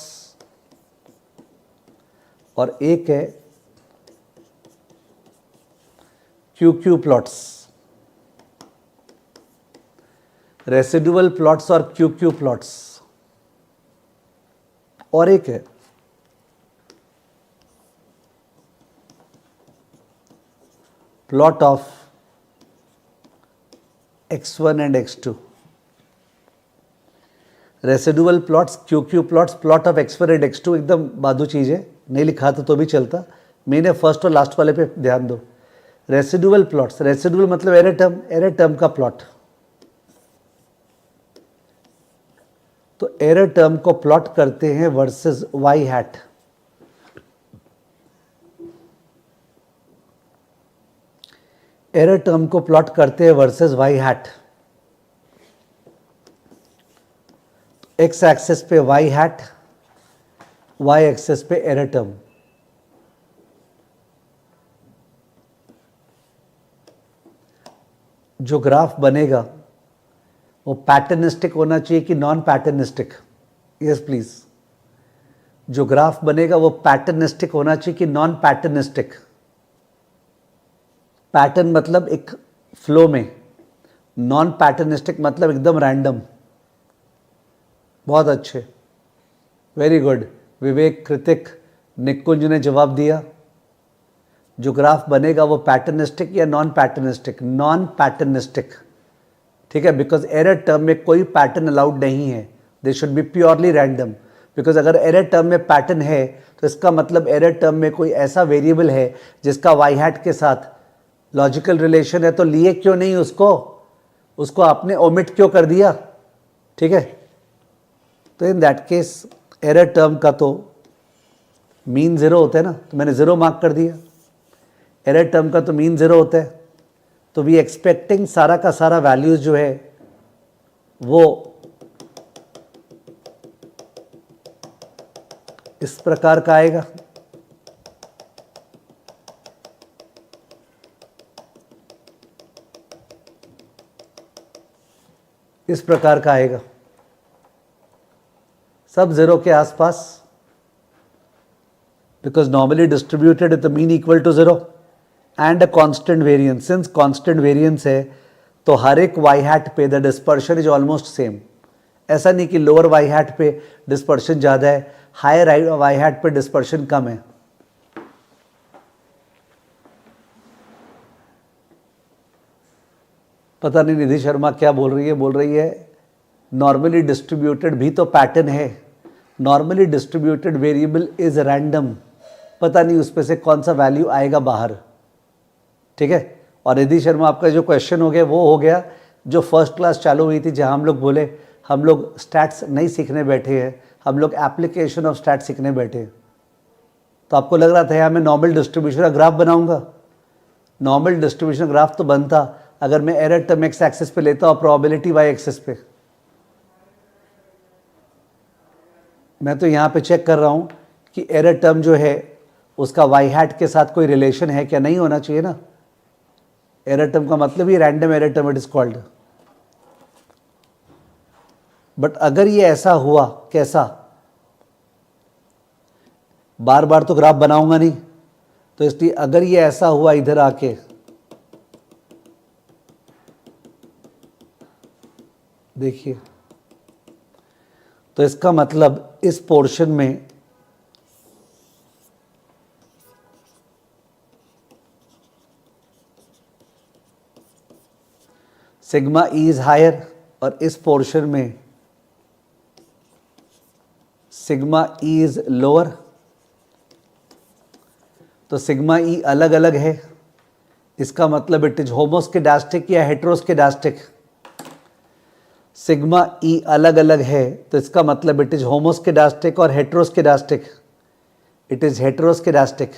और एक है QQ प्लॉट्स। रेसिडुअल प्लॉट्स और QQ प्लॉट्स, और एक है plot of X1 and X2। Residual plots, QQ plots, plot of X1 and X2 एकदम बादू चीज है, नहीं लिखा था तो भी चलता। मैंने फर्स्ट और लास्ट वाले पे ध्यान दो। रेसिडुअल प्लॉट्स, रेसिडुअल मतलब एरर टर्म का प्लॉट। तो एरर टर्म को प्लॉट करते हैं versus y hat. Error term को प्लॉट करते हैं versus y hat. X axis पे y हैट, वाई एक्सेस पे एरर टर्म। जो ग्राफ बनेगा वो पैटर्निस्टिक होना चाहिए कि नॉन पैटर्निस्टिक? Yes please. जो ग्राफ बनेगा वो पैटर्निस्टिक होना चाहिए कि नॉन पैटर्निस्टिक? पैटर्न मतलब एक फ्लो में, नॉन पैटर्निस्टिक मतलब एकदम रैंडम। बहुत अच्छे, वेरी गुड। विवेक, कृतिक, निकुंज ने जवाब दिया। जो ग्राफ बनेगा वो पैटर्निस्टिक या नॉन पैटर्निस्टिक? नॉन पैटर्निस्टिक, ठीक है, बिकॉज एरर टर्म में कोई पैटर्न अलाउड नहीं है, they should be purely random. Because अगर एरर टर्म में पैटर्न है तो इसका मतलब एरर टर्म में कोई ऐसा वेरिएबल है जिसका वाई हैट के साथ लॉजिकल रिलेशन है, तो लिए क्यों नहीं उसको आपने ओमिट क्यों कर दिया? ठीक है, तो in that case error term का तो मीन ज़ीरो होता है ना, तो मैंने ज़ीरो मार्क कर दिया। एरर टर्म का तो मीन ज़ीरो होता है, तो वी एक्सपेक्टिंग सारा का सारा वैल्यूज जो है वो इस प्रकार का आएगा। इस प्रकार का आएगा, सब ज़ीरो के आसपास, because normally distributed the mean equal to zero and a constant variance. Since constant variance है तो हर एक वाई हैट पे the dispersion is almost same. ऐसा नहीं कि लोअर वाई हैट पे डिस्पर्शन ज़्यादा है, हायर वाई हैट पे डिस्पर्शन कम है। पता नहीं निधि शर्मा क्या बोल रही है नॉर्मली डिस्ट्रीब्यूटेड भी तो पैटर्न है, normally distributed variable is random, पता नहीं उस पे से कौन सा वैल्यू आएगा बाहर। ठीक है, और निधि शर्मा आपका जो क्वेश्चन हो गया वो हो गया जो फर्स्ट क्लास चालू हुई थी, जहां हम लोग बोले हम लोग स्टैट्स नहीं सीखने बैठे हैं, हम लोग एप्लीकेशन ऑफ स्टैट्स सीखने बैठे हैं। तो आपको लग रहा था यार मैं नॉर्मल डिस्ट्रीब्यूशन का ग्राफ बनाऊंगा। नॉर्मल डिस्ट्रीब्यूशन ग्राफ तो बनता अगर मैं एरर टर्म एक्स एक्सिस पे लेता और प्रोबेबिलिटी वाई एक्सिस पे। मैं तो यहाँ पे चेक कर रहा हूँ कि एरर टर्म जो है उसका वाई हैट के साथ कोई रिलेशन है क्या, नहीं होना चाहिए ना। एरर टर्म का मतलब ही random error term it is called. But अगर ये ऐसा हुआ, कैसा, बार बार तो ग्राफ बनाऊंगा नहीं, तो इसलिए अगर ये ऐसा हुआ इधर आके, देखिए, तो इसका मतलब इस पोर्शन में सिग्मा ई इज हायर और इस पोर्शन में सिग्मा ई इज लोअर। तो सिग्मा ई अलग अलग है, इसका मतलब इट इज होमोस्केडास्टिक या हेट्रोस्केडास्टिक। सिग्मा ई अलग अलग है तो इसका मतलब इट इज होमोस्केडास्टिक और heteroscedastic. It is heteroscedastic,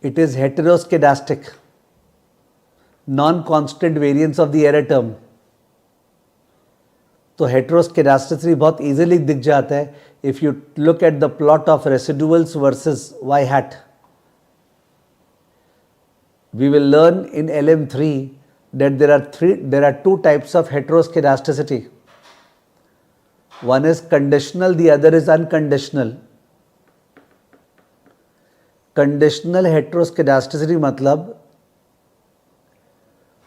it is heteroscedastic, non constant variance of the error term. तो हेटेरोस्केडास्टिसिटी बहुत इजीली दिख जाता है if you look at the plot of residuals versus Y hat. We will learn in LM3 that there are two types of heteroskedasticity. One is conditional, the other is unconditional. Conditional heteroskedasticity मतलब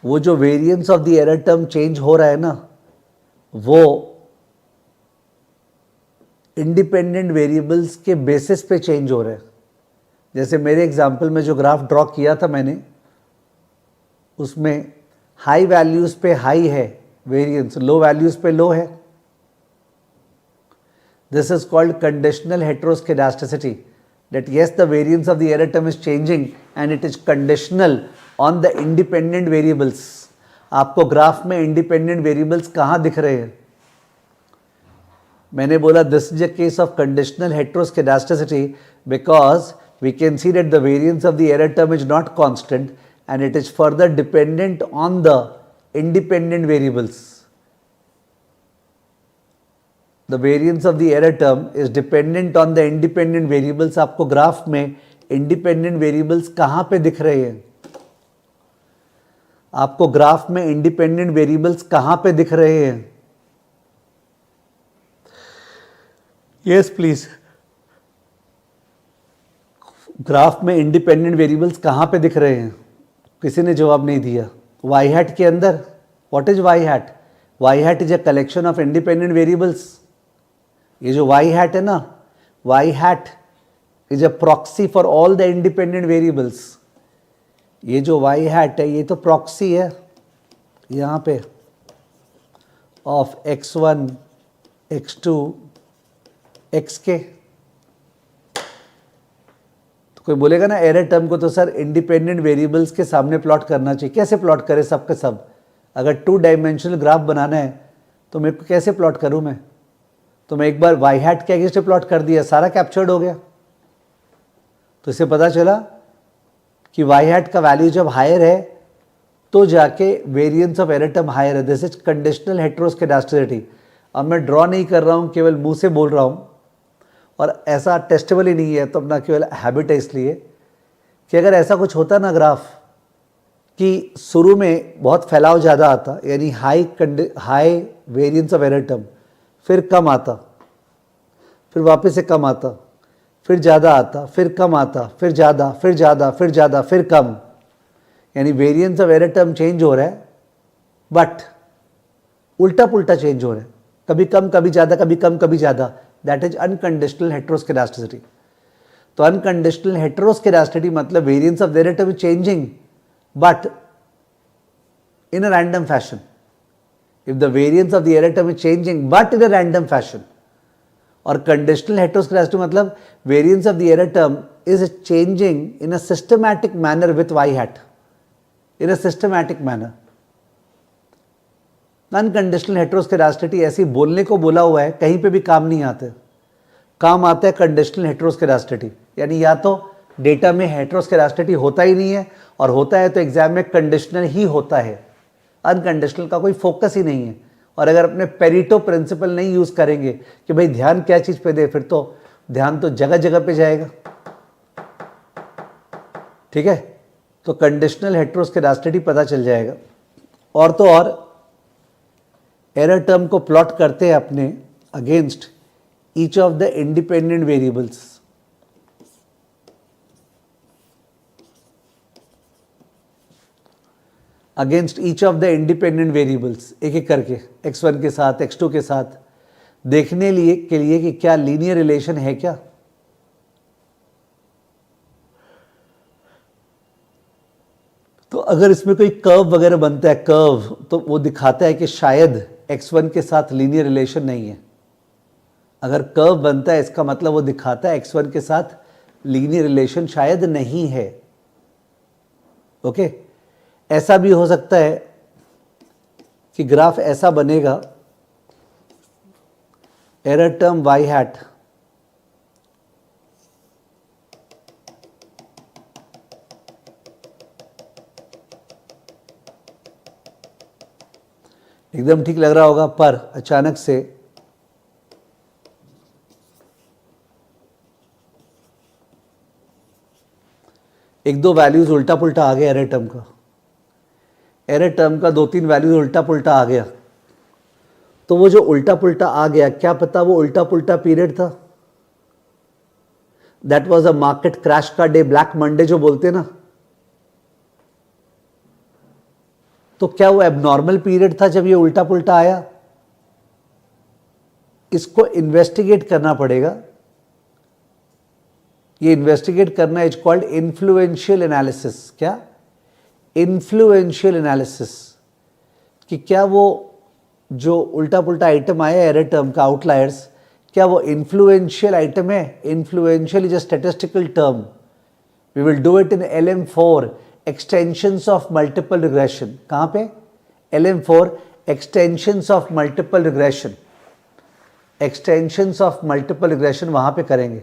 वो जो variance of the error term change हो रहा है ना, वो independent variables के basis पे चेंज हो रहा है। जैसे मेरे एग्जांपल में जो ग्राफ ड्रॉ किया था मैंने, उसमें हाई वैल्यूज पे हाई है वेरिएंस, लो वैल्यूज पे लो है। This is called conditional heteroscedasticity, that yes the variance of the error term is changing and it is conditional on the independent variables. आपको graph में independent variables कहाँ दिख रहे हैं? मैंने बोला this is a case of conditional heteroscedasticity because we can see that the variance of the error term is not constant and it is further dependent on the independent variables. The variance of the error term is dependent on the independent variables. आपको graph में independent variables कहां पे दिख रहे हैं? आपको graph में independent variables कहां पे दिख रहे हैं? यस प्लीज, ग्राफ में इंडिपेंडेंट वेरिएबल्स कहां पे दिख रहे हैं? किसी ने जवाब नहीं दिया। वाई हैट के अंदर। What is y hat? Y hat is a collection of independent variables. ये जो वाई हैट है ना, y hat is a proxy for all the independent variables. ये जो वाई हैट है ये तो प्रॉक्सी है यहां पे ऑफ x1 x2 xk। तो कोई बोलेगा ना एरर टर्म को तो सर इंडिपेंडेंट वेरिएबल्स के सामने प्लॉट करना चाहिए। कैसे प्लॉट करें सब के सब? अगर 2 डायमेंशनल ग्राफ बनाना है तो मेरे को कैसे प्लॉट करूं मैं? तो मैं एक बार वाई हैट के अगेंस्ट प्लॉट कर दिया, सारा कैप्चर्ड हो गया। तो इससे पता चला कि वाई हैट का वैल्यू जब हायर है तो जाके variance of error term higher है। This is conditional heteroscedasticity. अब मैं ड्रॉ नहीं कर रहा हूं, केवल मुंह से बोल रहा हूं, और ऐसा टेस्टेबल ही नहीं है, तो अपना केवल हैबिट है। इसलिए कि अगर ऐसा कुछ होता ना ग्राफ कि शुरू में बहुत फैलाव ज़्यादा आता, यानी high variance of error term, फिर कम आता, फिर वापस से कम आता, फिर ज़्यादा आता, फिर कम आता, फिर ज़्यादा, फिर ज़्यादा, फिर ज़्यादा, फिर कम, यानी variance of error term change हो रहा है, बट उल्टा पुल्टा चेंज हो रहा है, कभी कम कभी ज़्यादा, कभी कम कभी ज़्यादा। That is unconditional heteroscedasticity. तो अनकंडीशनल हेटेरोस्केडास्टिसिटी मतलब variance of error term is changing but in a random fashion. If the variance of the error term is changing but in a random fashion, और conditional heteroscedasticity मतलब variance of the error term is changing in a systematic manner with y hat, in a systematic manner. Unconditional heteroscedasticity ऐसी बोलने को बोला हुआ है, कहीं पे भी काम नहीं आते। काम आता है कंडीशनल हेटेरोस्केडास्टिसिटी, यानी या तो डेटा में हेटेरोस्केडास्टिसिटी होता ही नहीं है, और होता है तो एग्जाम में कंडीशनल ही होता है। अनकंडीशनल का कोई फोकस ही नहीं है। और अगर अपने पेरिटो प्रिंसिपल नहीं यूज करेंगे कि भाई ध्यान क्या चीज पे दे, फिर तो ध्यान तो जगह जगह पे जाएगा। ठीक है, तो कंडीशनल हेटेरोस्केडास्टिसिटी पता चल जाएगा। और तो और एरर टर्म को प्लॉट करते हैं अपने against each of the independent variables. Against each of the independent variables, एक एक करके x1 के साथ x2 के साथ, देखने के लिए कि क्या लीनियर रिलेशन है क्या। तो अगर इसमें कोई कर्व वगैरह बनता है, कर्व, तो वो दिखाता है कि शायद x1 के साथ लीनियर रिलेशन नहीं है। अगर कर्व बनता है इसका मतलब वो दिखाता है x1 के साथ लीनियर रिलेशन शायद नहीं है। ओके, ऐसा भी हो सकता है कि ग्राफ ऐसा बनेगा, एरर टर्म y हैट एकदम ठीक लग रहा होगा, पर अचानक से एक दो वैल्यूज उल्टा पुल्टा आ गया एरर टर्म का। एरर टर्म का 2-3 वैल्यूज उल्टा पुल्टा आ गया। तो वो जो उल्टा पुल्टा आ गया, क्या पता वो उल्टा पुल्टा पीरियड था। That was a market crash का डे, ब्लैक मंडे जो बोलते ना। तो क्या वो एबनॉर्मल पीरियड था जब ये उल्टा पुल्टा आया? इसको इन्वेस्टिगेट करना पड़ेगा। ये इन्वेस्टिगेट करना इज कॉल्ड इन्फ्लुएंशियल एनालिसिस। क्या? इन्फ्लुएंशियल एनालिसिस, कि क्या वो जो उल्टा पुल्टा आइटम आया एरर टर्म का, आउटलायर्स, क्या वो इन्फ्लुएंशियल आइटम है? Influential is a statistical term. We will do it in LM4 extensions of multiple regression. कहां पे? LM4 extensions of multiple regression. Extensions of multiple regression वहां पे करेंगे।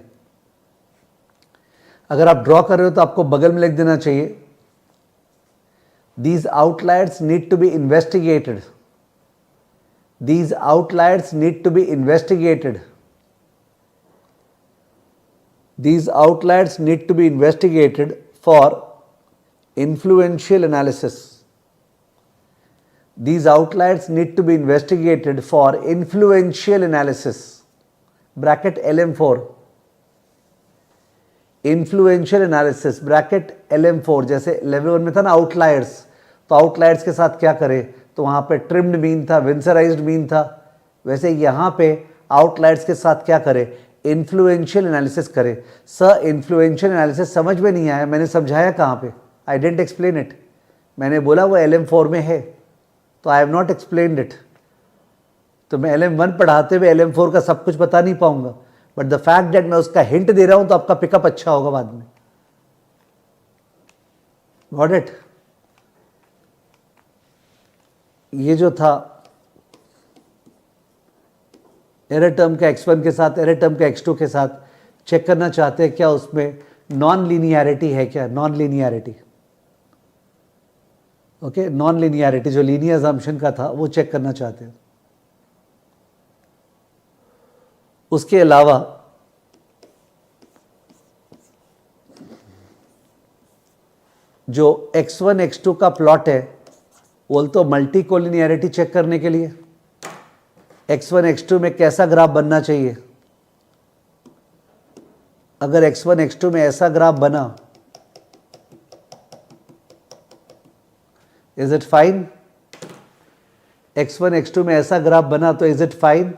अगर आप ड्रॉ कर रहे हो तो आपको बगल में लिख देना चाहिए, these outliers need to be investigated These outliers need to be investigated. These outliers need to be investigated for influential analysis. These outliers need to be investigated for influential analysis. Bracket LM4. Influential analysis bracket LM4. जैसे level 1 में था ना outliers, तो outliers के साथ क्या करें, तो वहाँ पे ट्रिम्ड मीन था, विंसराइज्ड मीन था, वैसे यहाँ पे आउटलायर्स के साथ क्या करें, इन्फ्लुएंशियल एनालिसिस करें. सर इन्फ्लुएंशियल एनालिसिस समझ में नहीं आया, मैंने समझाया कहाँ पे, आई डेंट एक्सप्लेन इट. मैंने बोला वो LM4 में है, तो I have not explained it. तो मैं LM1 पढ़ाते हुए LM4 का सब कुछ बता नहीं पाऊंगा, बट द फैक्ट दैट मैं उसका हिंट दे रहा हूं तो आपका पिकअप अच्छा होगा बाद में. Got it. ये जो था एरर टर्म का x1 के साथ, एरर टर्म का x2 के साथ चेक करना चाहते हैं क्या उसमें नॉन लीनियरिटी है क्या, non linearity. Okay, non linearity जो लीनियर अजम्पशन का था वो चेक करना चाहते हैं. उसके अलावा जो x1 x2 का प्लॉट है बोल तो मल्टी कोलिनियरिटी चेक करने के लिए x1 x2 में कैसा ग्राफ बनना चाहिए. अगर x1 x2 में ऐसा ग्राफ बना, is it fine. x1 x2 में ऐसा ग्राफ बना तो is it fine.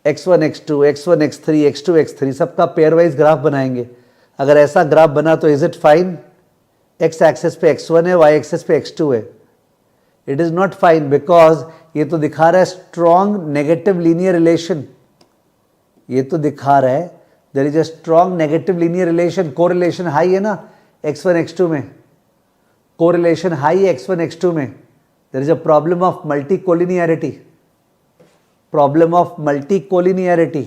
x1 x2 x1 x3 x2 x3 सबका पेयर वाइज ग्राफ बनाएंगे. अगर ऐसा ग्राफ बना तो is it fine. x axis पे x1 है, y एक्सेस पे x2 है. It is not fine because ये तो दिखा रहा है स्ट्रॉन्ग नेगेटिव लीनियर रिलेशन. ये तो दिखा रहा है there is a strong negative linear relation. Correlation high है ना x1 x2 में, कोरिलेशन हाई है x1 x2 में. There is a problem of multi collinearity, problem of multi collinearity.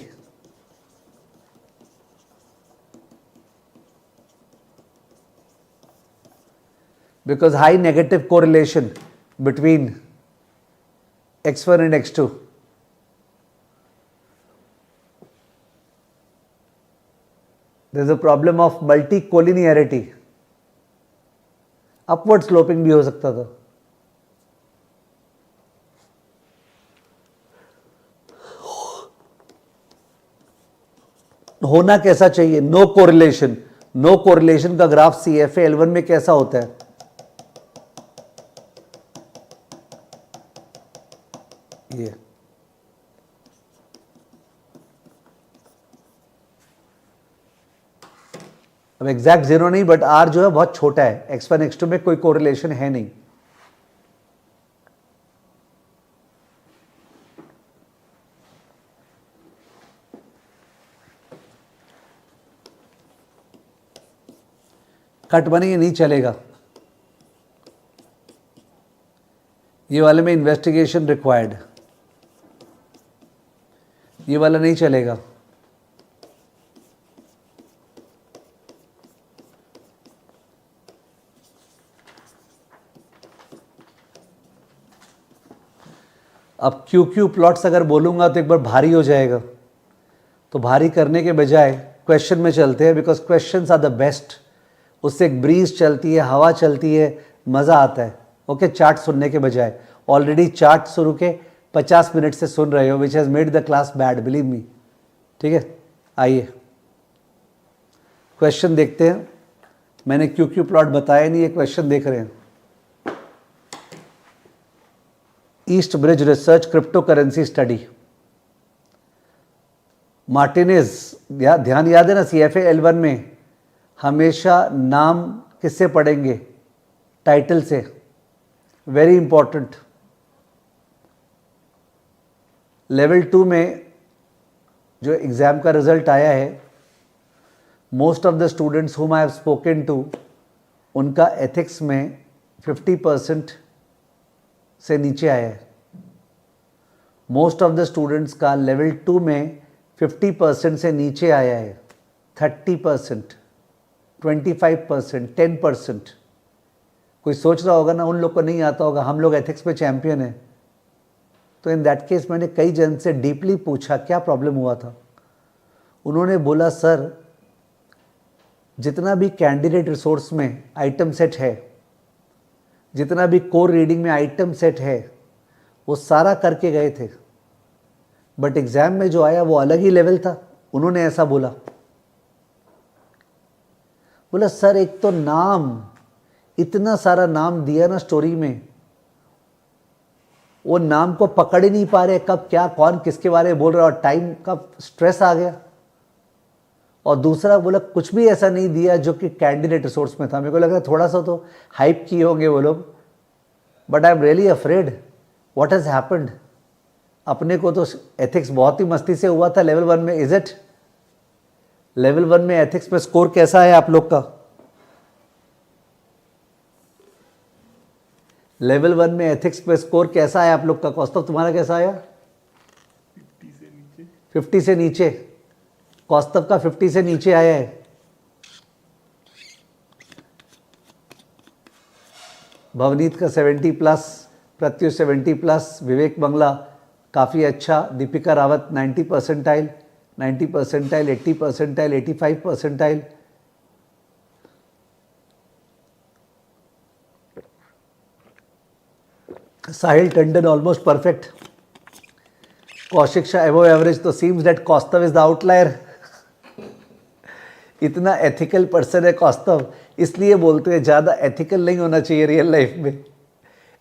Because high negative correlation between x1 and x2. There is a problem of multicollinearity. Upward sloping भी हो सकता था. होना कैसा चाहिए, no correlation. No correlation का graph CFA L1 में कैसा होता है. ये अब एग्जैक्ट जीरो नहीं, बट R जो है बहुत छोटा है. x1 x2 में कोई कोरिलेशन है नहीं. कट बनी ये नहीं चलेगा. ये वाले में इन्वेस्टिगेशन रिक्वायर्ड, ये वाला नहीं चलेगा. अब QQ प्लॉट्स अगर बोलूंगा तो एक बार भारी हो जाएगा, तो भारी करने के बजाय क्वेश्चन में चलते हैं, because questions are the best. उससे एक ब्रीज चलती है, हवा चलती है, मज़ा आता है. ओके, चार्ट सुनने के बजाय. ऑलरेडी चार्ट शुरू के 50 मिनट से सुन रहे हो, which has made the class bad, believe me. ठीक है, आइए क्वेश्चन देखते हैं. मैंने QQ प्लॉट बताया नहीं, ये क्वेश्चन देख रहे हैं. East Bridge research crypto currency study. Martinez, ध्यान याद है ना, CFA L1 में हमेशा नाम किससे पढ़ेंगे, टाइटल से. Very important. लेवल 2 में जो एग्ज़ाम का रिजल्ट आया है, मोस्ट ऑफ द स्टूडेंट्स हुम आई हैव स्पोकन टू, उनका एथिक्स में 50% से नीचे आया है. मोस्ट ऑफ द स्टूडेंट्स का लेवल 2 में 50% से नीचे आया है. 30%, 25%, 10%. कोई सोच रहा होगा ना उन लोग को नहीं आता होगा, हम लोग एथिक्स में चैंपियन हैं। तो इन दैट केस मैंने कई जन से डीपली पूछा क्या प्रॉब्लम हुआ था। उन्होंने बोला सर जितना भी कैंडिडेट रिसोर्स में आइटम सेट है, जितना भी कोर रीडिंग में आइटम सेट है, वो सारा करके गए थे, बट एग्जाम में जो आया वो अलग ही लेवल था। उन्होंने ऐसा बोला सर एक तो नाम, इतना सारा नाम दिया ना स्टोरी में, वो नाम को पकड़ ही नहीं पा रहे कब क्या कौन किसके बारे में बोल रहा, और टाइम का स्ट्रेस आ गया। और दूसरा बोला कुछ भी ऐसा नहीं दिया जो कि कैंडिडेट रिसोर्स में था। मेरे को लगा थोड़ा सा तो हाइप किए होंगे वो लोग, but I am really afraid what has happened. अपने को तो एथिक्स बहुत ही मस्ती से हुआ था लेवल 1 में। इज इट लेवल 1 में एथिक्स में स्कोर कैसा है आप लोग का? लेवल 1 में एथिक्स में स्कोर कैसा है आप लोग का? कौस्तव तुम्हारा कैसा आया? 50 से नीचे। कौस्तव का 50 से नीचे आया है। भवनीत का 70 प्लस, प्रत्युष 70 प्लस, विवेक बंगला काफ़ी अच्छा, Deepika Rawat 90 percentile, 90 percentile, 80 percentile, 85 percentile. Sahil Tandon almost perfect. Kaushik Shah above average. तो seems that Kaustav is the outlier. इतना एथिकल पर्सन है कौस्तव, इसलिए बोलते हैं ज़्यादा एथिकल नहीं होना चाहिए रियल लाइफ में।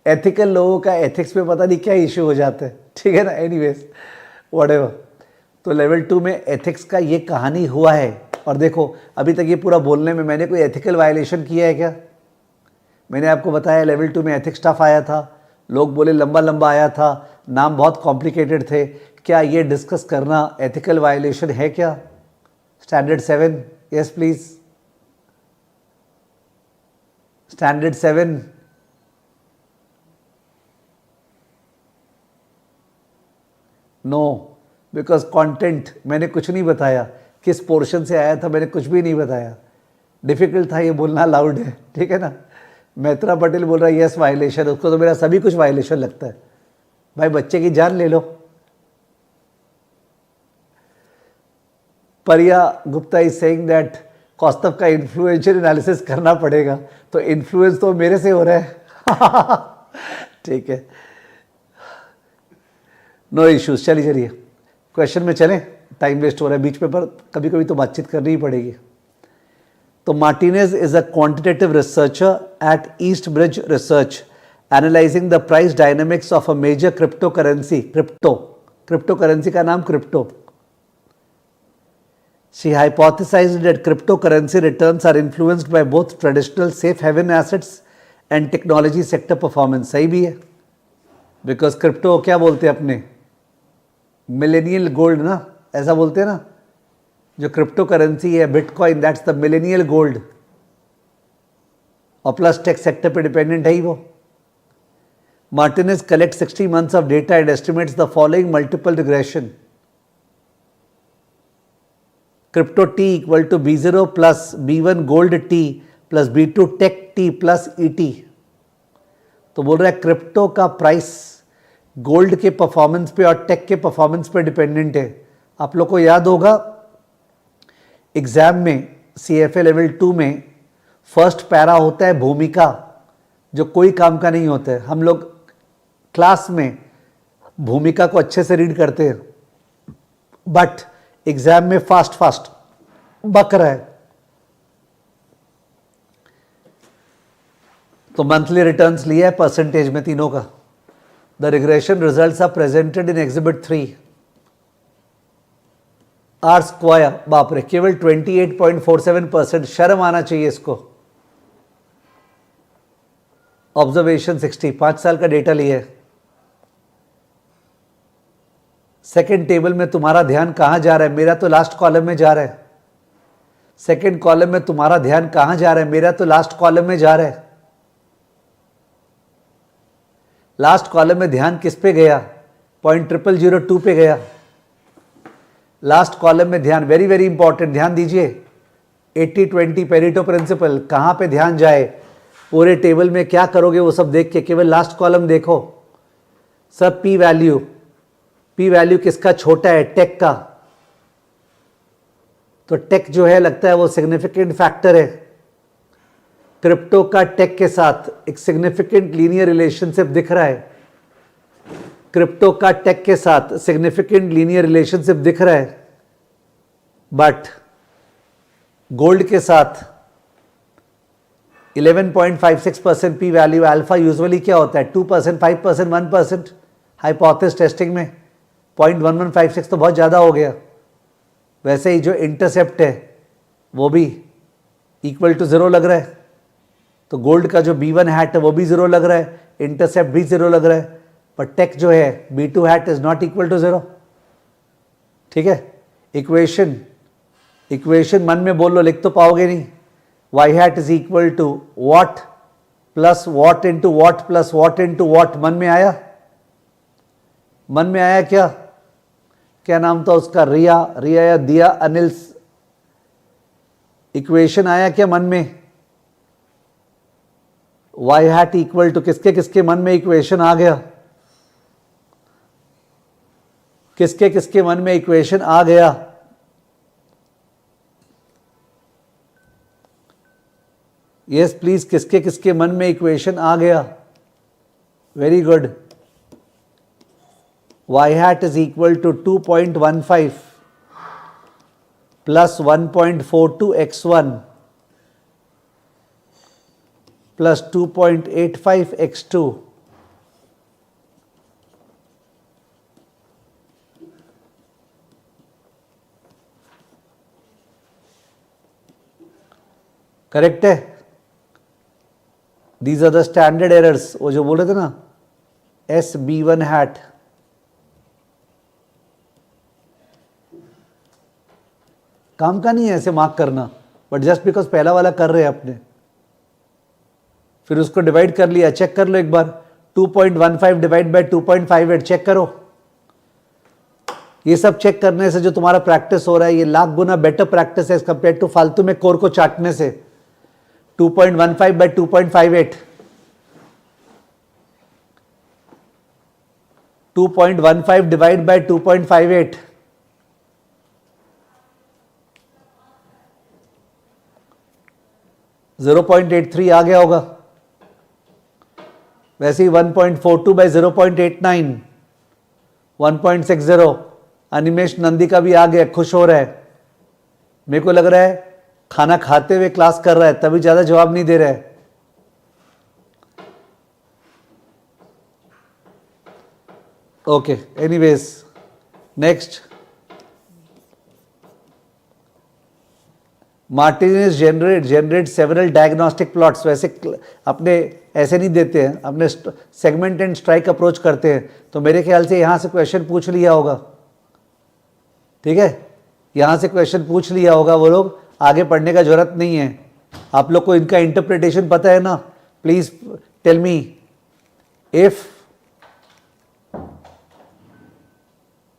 एथिकल लोगों का एथिक्स में पता नहीं क्या इशू हो जाता है, ठीक है ना। Anyways whatever. तो लेवल 2 में एथिक्स का ये कहानी हुआ है। और देखो अभी तक ये पूरा बोलने में मैंने कोई एथिकल वायलेशन किया है क्या? मैंने आपको बताया लेवल 2 में एथिक्स टफ आया था, लोग बोले लंबा लंबा आया था, नाम बहुत कॉम्प्लिकेटेड थे। क्या ये डिस्कस करना एथिकल वायलेशन है क्या? Standard 7 yes please. Standard 7 no, because content मैंने कुछ नहीं बताया, किस पोर्शन से आया था मैंने कुछ भी नहीं बताया। डिफिकल्ट था ये बोलना, लाउड है, ठीक है ना। मैत्रा पटेल बोल रहा है यस वायलेशन, उसको तो मेरा सभी कुछ वायलेशन लगता है। भाई बच्चे की जान ले लो। परिया Gupta is saying that Kaustav का इन्फ्लुएंशियल एनालिसिस करना पड़ेगा। तो इन्फ्लुएंस तो मेरे से हो रहा है ठीक है, नो इश्यूज। चलिए क्वेश्चन में चलें, टाइम वेस्ट हो रहा है बीच में, पर कभी कभी तो बातचीत करनी ही पड़ेगी। तो Martinez is a quantitative researcher at East Bridge Research analyzing the price dynamics of a major crypto currency. Crypto currency का नाम crypto. She hypothesized that cryptocurrency returns are influenced by both traditional safe haven assets and technology sector performance। सही भी है, because crypto क्या बोलते हैं अपने, millennial gold ना, ऐसा बोलते हैं ना। जो क्रिप्टो करेंसी है bitcoin, that's the millennial gold, और प्लस टेक सेक्टर पे डिपेंडेंट है ही वो। Martinez collect 60 months of data and estimates the following multiple regression। Crypto T equal to B0 plus B1 gold T plus B2 tech T plus ET। तो बोल रहा है crypto का price gold के performance पे और टेक के performance पे डिपेंडेंट है। आप लोग को याद होगा एग्जाम में CFA लेवल 2 में फर्स्ट पैरा होता है भूमिका, जो कोई काम का नहीं होता है। हम लोग क्लास में भूमिका को अच्छे से रीड करते हैं, बट एग्जाम में फास्ट बक रहा है। तो मंथली रिटर्न्स लिया है परसेंटेज में तीनों का। The regression results are presented in exhibit 3। R squared, बाप रे, केवल 28.47%। शर्म आना चाहिए इसको। ऑब्जर्वेशन 60, 5 साल का डेटा लिया है। सेकेंड टेबल में तुम्हारा ध्यान कहां जा रहा है? मेरा तो लास्ट कॉलम में जा रहा है। सेकेंड कॉलम में तुम्हारा ध्यान कहां जा रहा है? मेरा तो लास्ट कॉलम में जा रहा है। लास्ट कॉलम में ध्यान किस पे गया? 0.0002 पे गया। लास्ट कॉलम में ध्यान, वेरी वेरी इंपॉर्टेंट, ध्यान दीजिए। 80-20 पेरेटो प्रिंसिपल, कहां पे ध्यान जाए? पूरे टेबल में क्या करोगे वो सब देख के केवल लास्ट कॉलम देखो। सब पी वैल्यू किसका छोटा है? टेक का। तो टेक जो है लगता है वो सिग्निफिकेंट फैक्टर है। क्रिप्टो का टेक के साथ एक सिग्निफिकेंट लीनियर रिलेशनशिप दिख रहा है। क्रिप्टो का टेक के साथ सिग्निफिकेंट लीनियर रिलेशनशिप दिख रहा है, बट गोल्ड के साथ 11.56% पी वैल्यू। अल्फा यूजुअली क्या होता है? 2%, 5%, 1%। हाइपोथेसिस टेस्टिंग में 0.1156 तो बहुत ज़्यादा हो गया। वैसे ही जो इंटरसेप्ट है वो भी इक्वल टू 0 लग रहा है। तो गोल्ड का जो B1 हैट है वो भी 0 लग रहा है, इंटरसेप्ट भी 0 लग रहा है, पर टेक जो है B2 hat is not equal to 0। ठीक है, इक्वेशन मन में बोल लो, लिख तो पाओगे नहीं। y hat is equal to what plus what into what plus what into what. मन में आया? मन में आया क्या नाम था उसका? रिया या दिया अनिल। इक्वेशन आया क्या मन में? y हैट इक्वल टू किसके मन में इक्वेशन आ गया? किसके मन में इक्वेशन आ गया? यस प्लीज, किसके मन में इक्वेशन आ गया? Very good. y hat is equal to 2.15 plus 1.42 x1 plus 2.85 x2 correct है। These are the standard errors. वो जो बोल रहे थे ना, SB1 हैट। काम का नहीं है ऐसे मार्क करना, बट जस्ट बिकॉज पहला वाला कर रहे हैं अपने, फिर उसको डिवाइड कर लिया। चेक कर लो एक बार, 2.15 डिवाइड बाय 2.58 चेक करो। ये सब चेक करने से जो तुम्हारा प्रैक्टिस हो रहा है ये लाख गुना बेटर प्रैक्टिस है एज कंपेयर टू फालतू में कोर को चाटने से। 2.15 बाय 2.58, 2.15 डिवाइड बाय 2.58, .83 आ गया होगा। वैसे ही 1.42 बाय 0.89, 1.60। अनिमेश नंदी का भी आ गया, खुश हो रहा है। मेरे को लग रहा है खाना खाते हुए क्लास कर रहा है, तभी ज्यादा जवाब नहीं दे रहा है। Okay, anyways next. Martinez generate several diagnostic plots. वैसे अपने ऐसे नहीं देते हैं, अपने सेगमेंट एंड स्ट्राइक अप्रोच करते हैं। तो मेरे ख्याल से यहां से क्वेश्चन पूछ लिया होगा। ठीक है, यहां से क्वेश्चन पूछ लिया होगा वो लोग, आगे पढ़ने का जरूरत नहीं है। आप लोग को इनका इंटरप्रिटेशन पता है ना? Please tell me, if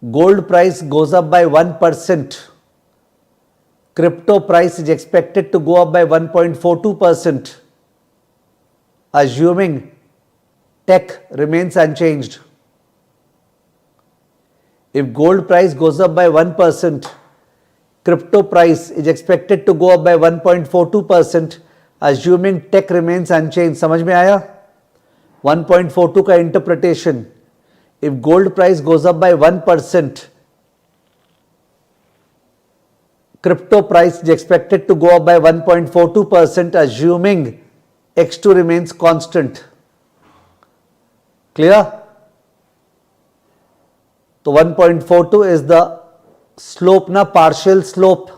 gold price goes up by 1%, crypto price is expected to go up by 1.42%, assuming tech remains unchanged. If gold price goes up by 1%, crypto price is expected to go up by 1.42%, assuming tech remains unchanged. समझ में आया? 1.42 का interpretation. If gold price goes up by 1%, crypto price is expected to go up by 1.42%, assuming X2 remains constant. Clear? तो 1.42 is the slope ना, partial slope,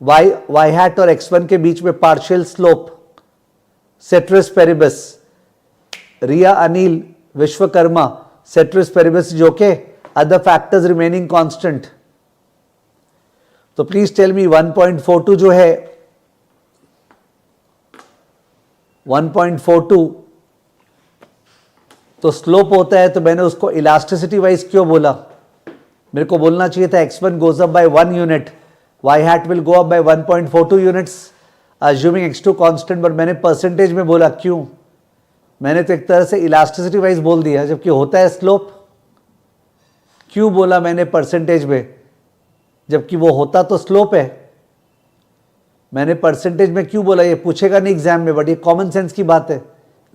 y hat और x1 के बीच में partial slope, ceteris paribus, रिया Anil Vishwakarma, ceteris paribus जो के other factors remaining constant। तो please tell मी 1.42 जो है 1.42 तो स्लोप होता है, तो मैंने उसको इलास्टिसिटी वाइज क्यों बोला? मेरे को बोलना चाहिए था x1 goes up by 1 unit, y hat will go up by 1.42 units. Assuming x2 constant, but मैंने परसेंटेज में बोला, क्यों? मैंने तो एक तरह से इलास्टिसिटी वाइज बोल दिया, जबकि होता है स्लोप। क्यों बोला मैंने परसेंटेज में, जबकि वो होता तो स्लोप है? मैंने परसेंटेज में क्यों बोला? ये पूछेगा नहीं एग्जाम में, बट ये कॉमन सेंस की बात है।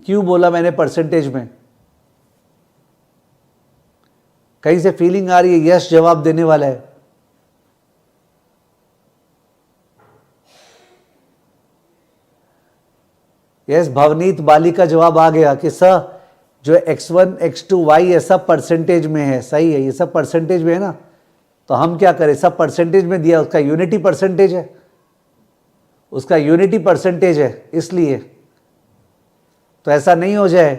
क्यों बोला मैंने परसेंटेज में? कहीं से फीलिंग आ रही है यस जवाब देने वाला है? यस, भवनीत बाली का जवाब आ गया कि सर जो x1 x2 y ये सब परसेंटेज में है। सही है, ये सब परसेंटेज में है ना, तो हम क्या करें? सब परसेंटेज में दिया, उसका यूनिटी परसेंटेज है, उसका यूनिटी परसेंटेज है, इसलिए। तो ऐसा नहीं हो जाए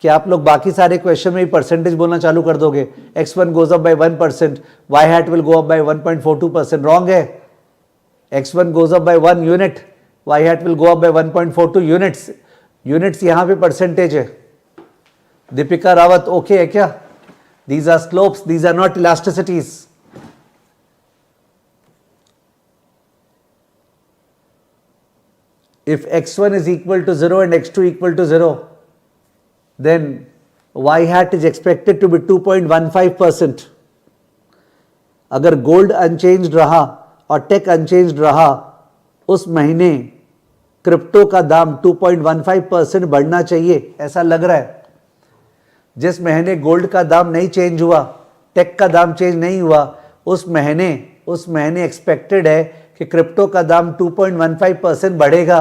कि आप लोग बाकी सारे क्वेश्चन में ही परसेंटेज बोलना चालू कर दोगे। x1 goes up by 1%, y hat will go up by 1.42%। Wrong है। x1 goes up by 1 unit, y hat will go up by 1.42 units. Units यहां पे परसेंटेज है। दीपिका रावत ओके है क्या? These are slopes, these are not elasticities. If x1 is equal to 0 and x2 equal to 0, then y hat is expected to be 2.15%. अगर gold unchanged रहा और take unchanged रहा, उस महीने क्रिप्टो का दाम 2.15% बढ़ना चाहिए, ऐसा लग रहा है। जिस महीने गोल्ड का दाम नहीं चेंज हुआ, टेक का दाम चेंज नहीं हुआ, उस महीने एक्सपेक्टेड है कि क्रिप्टो का दाम 2.15% बढ़ेगा।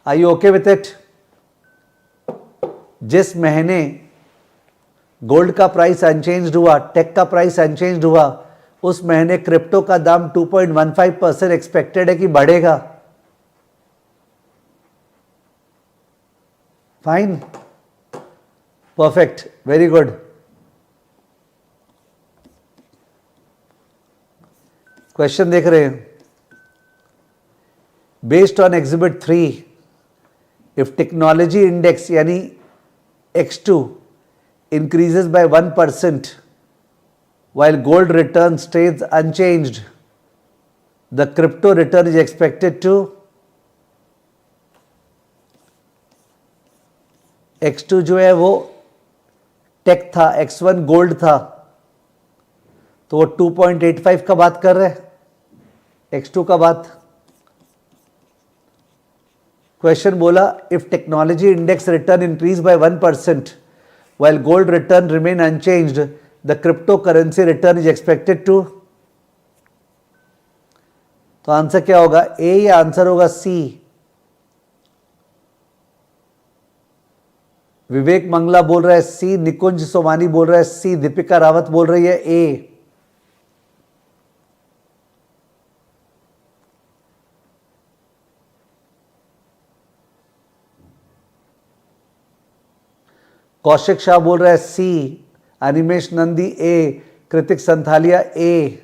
Are you okay with it? जिस महीने गोल्ड का प्राइस अनचेंज्ड हुआ, टेक का प्राइस अनचेंज्ड हुआ, उस महीने क्रिप्टो का दाम 2.15% एक्सपेक्टेड है कि बढ़ेगा। Fine, perfect, very good. Question देख रहे हैं। Based on exhibit 3, if technology index यानी x2 increases by 1% while gold return stays unchanged, the crypto return is expected to x2 जो है वो टेक था, x1 गोल्ड था, तो वो 2.85 का बात कर रहे हैं, x2 का बात। क्वेश्चन बोला if technology index return increase by 1% while gold return remain unchanged, the cryptocurrency return is expected to। तो आंसर क्या होगा? ए या आंसर होगा सी? विवेक मंगला बोल रहा है सी, निकुंज सोमानी बोल रहा है सी, दीपिका रावत बोल रही है ए। कौशिक शाह बोल रहा है सी, अनिमेश नंदी ए, कृतिक संथालिया ए,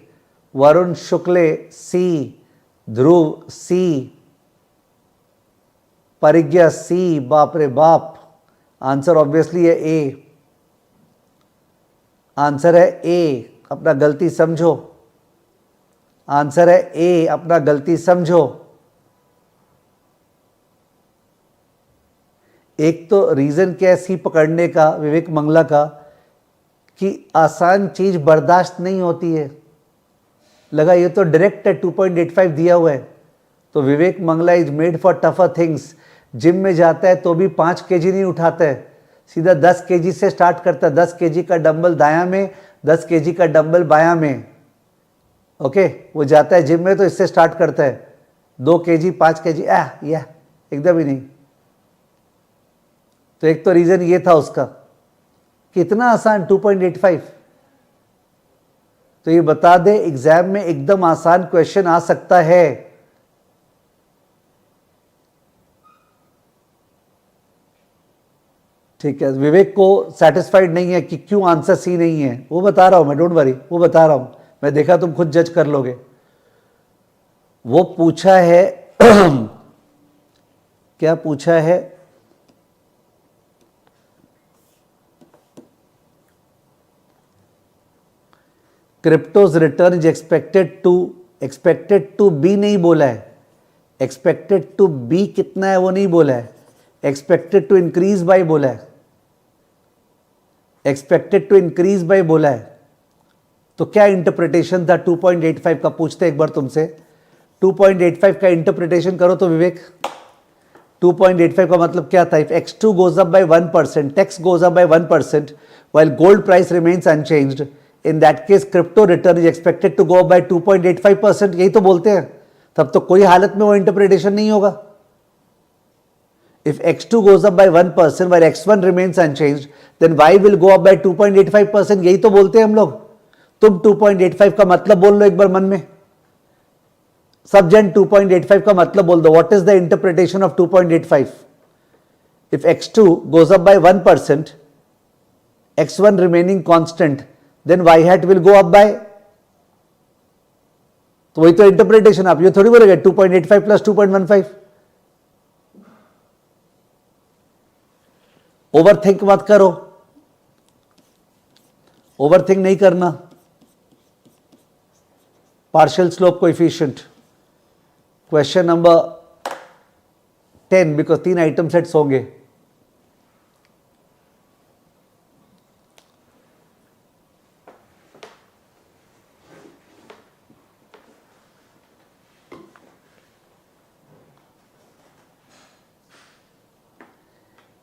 वरुण शुक्ले सी, ध्रुव सी, परिज्ञा सी। बाप रे बाप, आंसर ऑब्वियसली है ए। आंसर है ए, अपना गलती समझो। आंसर है ए, अपना गलती समझो। एक तो रीजन क्या है सी पकड़ने का विवेक मंगला का, कि आसान चीज बर्दाश्त नहीं होती है। लगा ये तो डायरेक्ट है, 2.85 दिया हुआ है। तो Vivek Mangla is made for tougher things. Gym में जाता है तो भी 5 केजी नहीं उठाता है, सीधा 10 केजी से स्टार्ट करता है। 10 केजी का डंबल दायां में, 10 केजी का डंबल बायां में। ओके, वो जाता है जिम में तो इससे स्टार्ट करता है, 2 केजी 5 केजी या एकदम ही नहीं। तो एक तो रीजन ये था उसका, कितना आसान 2.85। तो ये बता दे एग्जाम में एकदम आसान क्वेश्चन आ सकता है। ठीक है, विवेक को सेटिस्फाइड नहीं है कि क्यों आंसर सी नहीं है, वो बता रहा हूं मैं, डोंट वरी, वो बता रहा हूं मैं, देखा तुम खुद जज कर लोगे। वो पूछा है क्या पूछा है? Crypto's return is expected to be नहीं बोला है, एक्सपेक्टेड टू बी कितना है वो नहीं बोला है, एक्सपेक्टेड टू इंक्रीज बाय बोला है, एक्सपेक्टेड टू इंक्रीज बाय बोला है। तो क्या इंटरप्रिटेशन था 2.85 का, पूछते एक बार तुमसे। 2.85 का इंटरप्रिटेशन करो तो विवेक, 2.85 का मतलब क्या था? If x2 goes up by 1%, tax goes up by 1%, while gold price remains unchanged, in that case crypto return is expected to go up by 2.85%। यही तो बोलते हैं। तब तो कोई हालत में वो इंटरप्रिटेशन नहीं होगा। If x2 goes up by 1% while x1 remains unchanged, then y will go up by 2.85%। यही तो बोलते हैं हम लोग। तुम 2.85 का मतलब बोल लो एक बार मन में, सब जन 2.85 का मतलब बोल दो। What is the interpretation of 2.85? If x2 goes up by 1%, x1 remaining constant, then y hat will go up by, तो वही तो इंटरप्रिटेशन। आप ये थोड़ी बोलेंगे 2.85 प्लस 2.15। ओवरथिंक मत करो, ओवरथिंक नहीं करना। Partial slope coefficient, question number 10, because 3 item sets होंगे।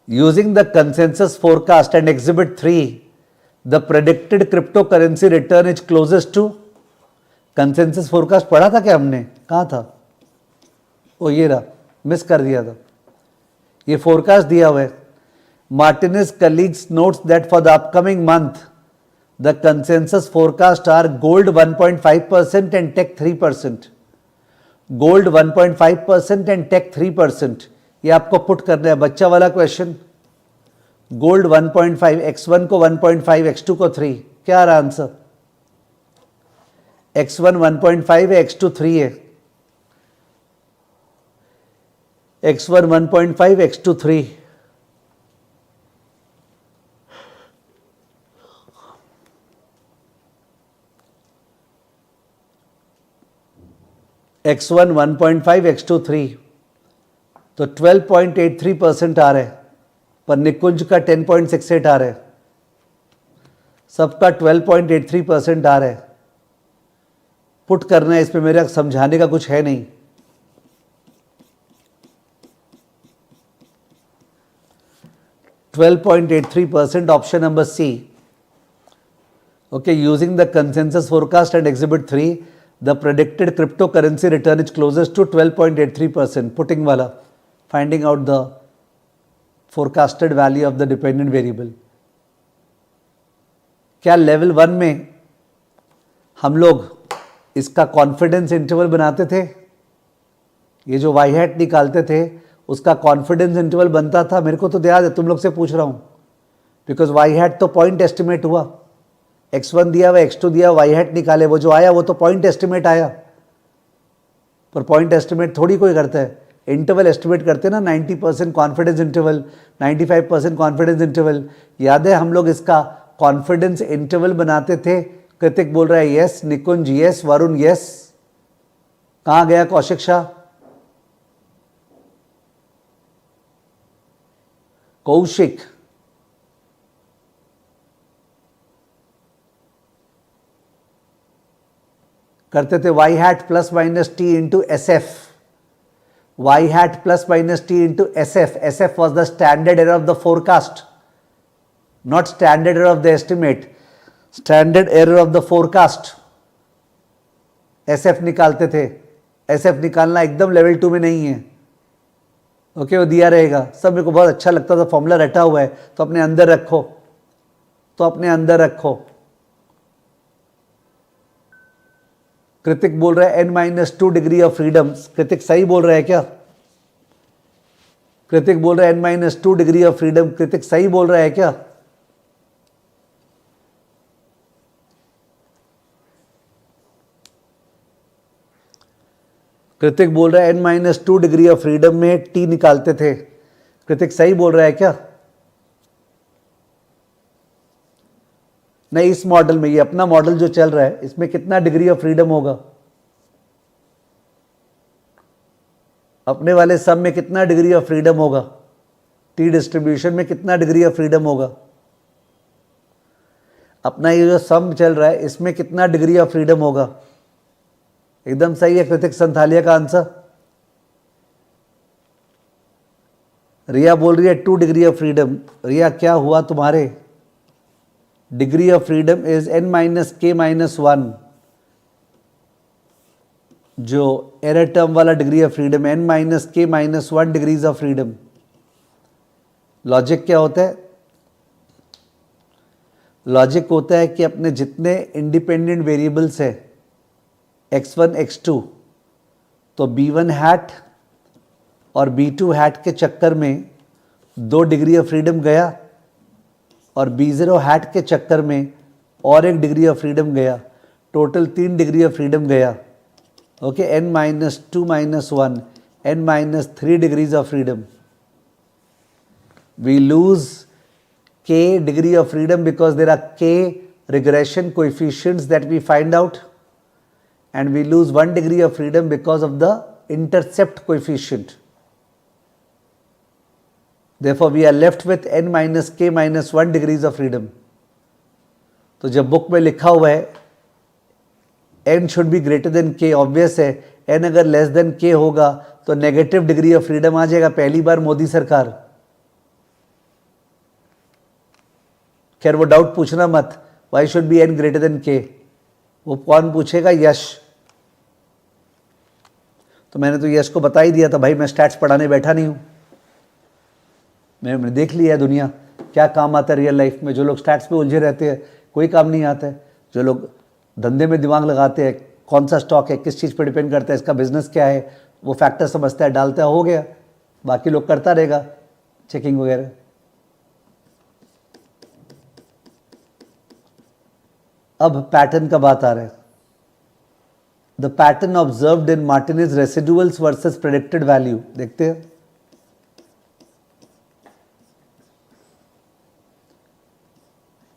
Using the consensus forecast and exhibit 3, the predicted cryptocurrency return is closest to, consensus forecast पढ़ा था क्या हमने? कहाँ था? ओ ये रहा, मिस कर दिया था। ये फोरकास्ट दिया हुआ है। Martinez colleagues notes that for the upcoming month, the consensus forecast are gold 1.5% and tech 3%. Gold 1.5% and tech 3%। ये आपको पुट करना है, बच्चा वाला क्वेश्चन। गोल्ड 1.5, x1 को 1.5, x2 को 3, क्या रहा आंसर? x1 1.5 है, x2 3 है। x1 1.5, x2 3। x1 1.5, x2 3, तो 12.83% आ रहा है, पर निकुंज का 10.68 आ रहा है, सबका 12.83% आ रहा है। पुट करना है, इसमें मेरा समझाने का कुछ है नहीं। %12.83% option number C. Okay, using the consensus forecast and exhibit 3, the predicted crypto currency return is closest to 12.83%। Putting वाला, finding out the forecasted value of the dependent variable. क्या लेवल 1 में हम लोग इसका कॉन्फिडेंस इंटरवल बनाते थे? ये जो वाई हैट निकालते थे उसका कॉन्फिडेंस इंटरवल बनता था। मेरे को तो याद है, तुम लोग से पूछ रहा हूं, बिकॉज वाई हैट तो पॉइंट एस्टिमेट हुआ। x1 दिया हुआ, x2 दिया, वाई हैट निकाले, वो जो आया वो तो पॉइंट एस्टिमेट आया। पर पॉइंट एस्टिमेट थोड़ी कोई करता है, इंटरवल एस्टिमेट करते हैं ना। 90% कॉन्फिडेंस इंटरवल, 95% कॉन्फिडेंस इंटरवल। याद है हम लोग इसका कॉन्फिडेंस इंटरवल बनाते थे। कृतिक बोल रहा है yes, Nikunj yes, Varun yes. कहां गया कौशिक शाह? कौशिक, करते थे y hat plus minus T into S F, y hat plus minus T into S F. S F was the standard error of the forecast, not standard error of the estimate, standard error of the forecast. S F निकालते थे। S F निकालना एकदम level 2 में नहीं है। Okay, वो दिया रहेगा सब। मेरे को बहुत अच्छा लगता था, फॉर्मूला रटा हुआ है तो अपने अंदर रखो, तो अपने अंदर रखो। कृतिक बोल रहा है n-2 डिग्री ऑफ फ्रीडम। कृतिक सही बोल रहा है क्या? कृतिक बोल रहा है n-2 डिग्री ऑफ फ्रीडम। कृतिक सही बोल रहा है क्या? कृतिक बोल रहा है n-2 डिग्री ऑफ फ्रीडम में टी निकालते थे। कृतिक सही बोल रहा है क्या? नहीं, इस मॉडल में, ये अपना मॉडल जो चल रहा है, इसमें कितना डिग्री ऑफ फ्रीडम होगा? अपने वाले सम में कितना डिग्री ऑफ फ्रीडम होगा, टी डिस्ट्रीब्यूशन में कितना डिग्री ऑफ फ्रीडम होगा, अपना ये जो सम चल रहा है इसमें कितना डिग्री ऑफ फ्रीडम होगा। एकदम सही है कृतिक संथालिया का आंसर। रिया बोल रही है 2 डिग्री ऑफ फ्रीडम। रिया क्या हुआ तुम्हारे, degree of freedom is n-k-1, जो एरर टर्म वाला degree of freedom n-k-1 degrees of freedom. Logic क्या होता है, लॉजिक होता है कि अपने जितने इंडिपेंडेंट वेरिएबल्स है x1 x2, तो b1 हैट और b2 हैट के चक्कर में 2 डिग्री ऑफ फ्रीडम गया और b0 हैट के चक्कर में और 1 डिग्री ऑफ फ्रीडम गया, टोटल 3 डिग्री ऑफ फ्रीडम गया। Okay, n-2-1, n-3 degrees of freedom. We lose k degree of freedom because there are k regression coefficients that we find out, and we lose 1 degree of freedom because of the intercept coefficient. Therefore, we are left with n-k-1 degrees of freedom. तो जब book में लिखा हुआ है n should be greater than k, obvious है n अगर less than k होगा तो नेगेटिव डिग्री ऑफ फ्रीडम आ जाएगा। पहली बार मोदी सरकार। खैर वो डाउट पूछना मत, why should be n greater than k, वो कौन पूछेगा, यश। तो मैंने तो यश को बता ही दिया था भाई, मैं स्टैट्स पढ़ाने बैठा नहीं हूं, मैंने देख लिया है दुनिया क्या काम आता है रियल लाइफ में। जो लोग स्टैट्स पे उलझे रहते हैं कोई काम नहीं आता है, जो लोग धंधे में दिमाग लगाते हैं, कौन सा स्टॉक है, किस चीज़ पे डिपेंड करता है, इसका बिजनेस क्या है, वो फैक्टर समझता है, डालता है, हो गया। बाकी लोग करता रहेगा चेकिंग वगैरह। अब पैटर्न का बात आ रहा है। The pattern observed in Martinez residuals versus predicted value, देखते हैं।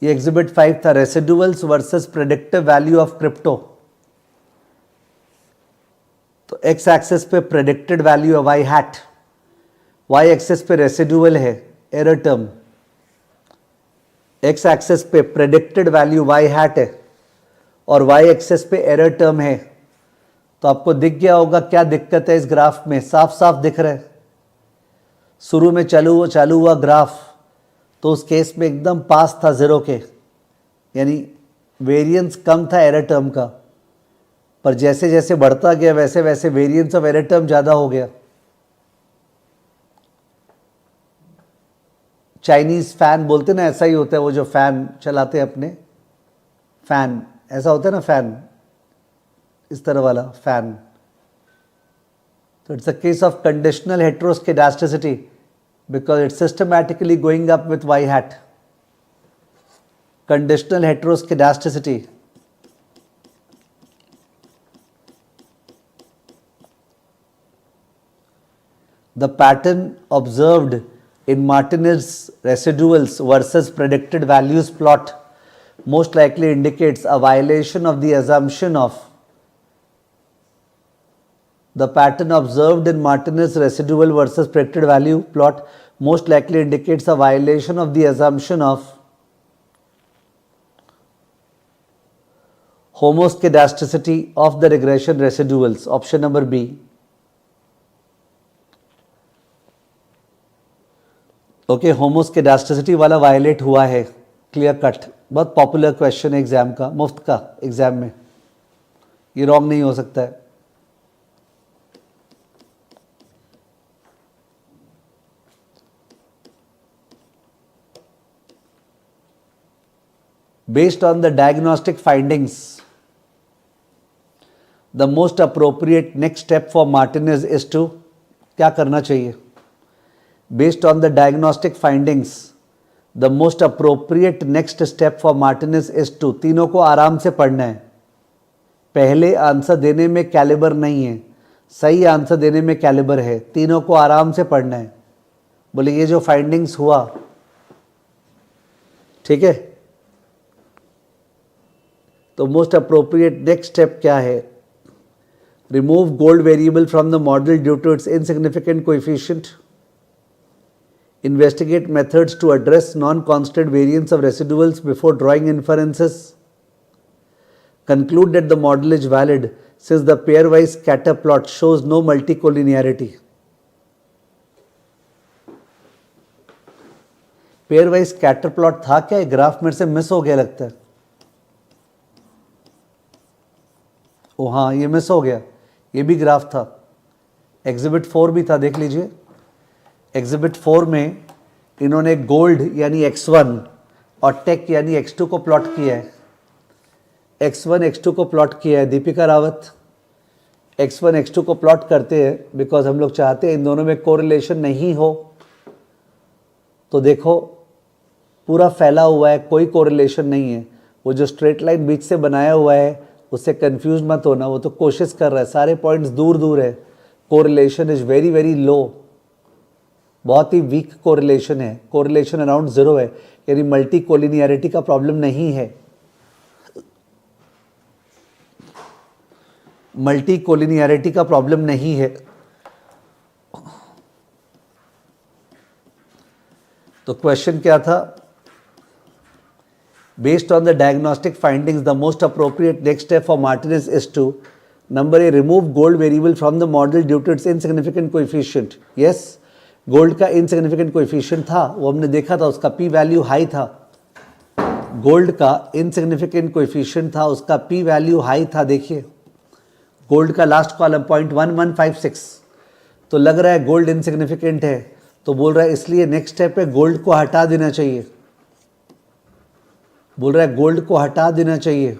ये एग्जिबिट 5 था, residuals versus predictive value of crypto. तो एक्स एक्सिस पे प्रेडिक्टेड वैल्यू है वाई हैट, वाई एक्सिस पे रेसिडुअल है एरर टर्म, एक्स एक्सिस पे प्रेडिक्टेड वैल्यू वाई हैट है और वाई एक्सिस पे एरर टर्म है। तो आपको दिख गया होगा क्या दिक्कत है इस ग्राफ में, साफ साफ दिख रहा है। शुरू में चालू हुआ ग्राफ तो उस केस में एकदम पास था जीरो के, यानी वेरिएंस कम था एरर टर्म का, पर जैसे जैसे बढ़ता गया वैसे वैसे वेरिएंस ऑफ एरर टर्म ज्यादा हो गया। चाइनीज फैन बोलते ना, ऐसा ही होता है, वो जो फैन चलाते हैं अपने, फैन ऐसा होता है ना, फैन इस तरह वाला फैन। तो it's a case of conditional heteroscedasticity because it's systematically going up with y hat. Conditional heteroskedasticity. The pattern observed in Martinez residuals versus predicted values plot most likely indicates a violation of the assumption of the pattern observed in Martinez residual versus predicted value plot most likely indicates a violation of the assumption of homoskedasticity of the regression residuals. Option number B. Okay, homoscedasticity वाला violate हुआ है, clear cut. बहुत popular question है exam का, मुफ्त का exam में, ये रॉन्ग नहीं हो सकता है। Based on the diagnostic findings, the most appropriate next step for Martinez is to, क्या करना चाहिए? Based on the diagnostic findings, the most appropriate next step for Martinez is to, तीनों को आराम से पढ़ना है, पहले आंसर देने में कैलिबर नहीं है, सही आंसर देने में कैलिबर है, तीनों को आराम से पढ़ना है। बोले ये जो फाइंडिंग्स हुआ, ठीक है, तो मोस्ट अप्रोप्रिएट नेक्स्ट स्टेप क्या है? remove gold variable from the model due to its insignificant coefficient, investigate methods to address non-constant variance of residuals before drawing inferences, conclude that the model is valid since the pairwise scatter plot shows no multicollinearity. Pairwise scatter plot था क्या? Graph मेरे से miss हो गया लगता है। ओ हाँ, ये मिस हो गया, ये भी ग्राफ था। एग्जिबिट 4 भी था, देख लीजिए। एग्जिबिट 4 में इन्होंने गोल्ड यानी x1 और टेक यानी x2 को प्लॉट किया है। x1 x2 को प्लॉट किया है दीपिका रावत। x1 x2 को प्लॉट करते हैं बिकॉज हम लोग चाहते हैं इन दोनों में कोरिलेशन नहीं हो। तो देखो पूरा फैला हुआ है, कोई कोरिलेशन नहीं है। वो जो स्ट्रेट लाइन बीच से बनाया हुआ है उससे कंफ्यूज मत होना, वो तो कोशिश कर रहा है, सारे पॉइंट्स दूर दूर है। Correlation is very very low, बहुत ही वीक कोरिलेशन है। कोरिलेशन अराउंड 0 है, यानी मल्टी कोलिनियरिटी का प्रॉब्लम नहीं है। मल्टी कोलिनियरिटी का प्रॉब्लम नहीं है। तो क्वेश्चन क्या था? Based on the diagnostic findings, the most appropriate next step for Martinez is to number A, remove gold variable from the model due to its insignificant coefficient. Yes, gold का insignificant coefficient था, वो हमने देखा था, उसका p value high था। Gold का insignificant coefficient था, उसका p वैल्यू हाई था। देखिए गोल्ड का लास्ट कॉलम 0.1156, तो लग रहा है गोल्ड इनसिग्निफिकेंट है। तो बोल रहा है इसलिए नेक्स्ट स्टेप है गोल्ड को हटा देना चाहिए। बोल रहा है गोल्ड को हटा देना चाहिए।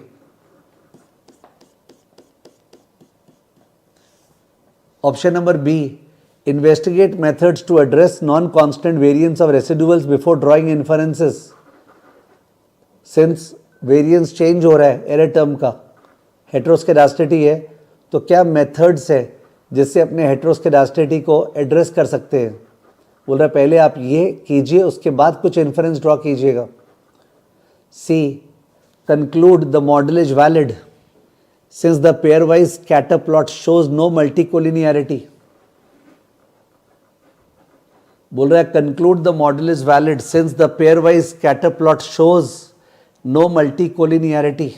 Option number B, investigate methods to address non constant variance of residuals before drawing inferences. Since variance change हो रहा है एरर टर्म का, हेटेरोस्केडास्टिटी है, तो क्या मेथड्स है जिससे अपने हेटेरोस्केडास्टिटी को एड्रेस कर सकते हैं? बोल रहा है पहले आप ये कीजिए, उसके बाद कुछ इन्फरेंस ड्रॉ कीजिएगा। C, conclude the model is valid since the pairwise scatter plot shows no multicollinearity. बोल रहा है conclude the model is valid since the pairwise scatter plot shows no multicollinearity.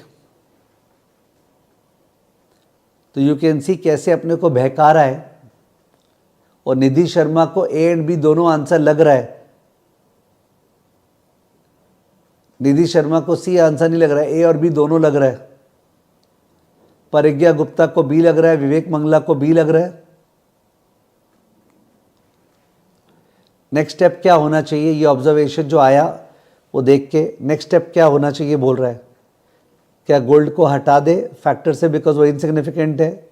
तो यू कैन सी कैसे अपने को बहका रहा है। और निधि शर्मा को A एंड B दोनों आंसर लग रहा है। निधि शर्मा को सी आंसर नहीं लग रहा है, ए और बी दोनों लग रहा है। परिज्ञा गुप्ता को बी लग रहा है, विवेक मंगला को बी लग रहा है। नेक्स्ट स्टेप क्या होना चाहिए? ये ऑब्जर्वेशन जो आया वो देख के नेक्स्ट स्टेप क्या होना चाहिए बोल रहा है। क्या गोल्ड को हटा दे फैक्टर से बिकॉज वो इनसिग्निफिकेंट है,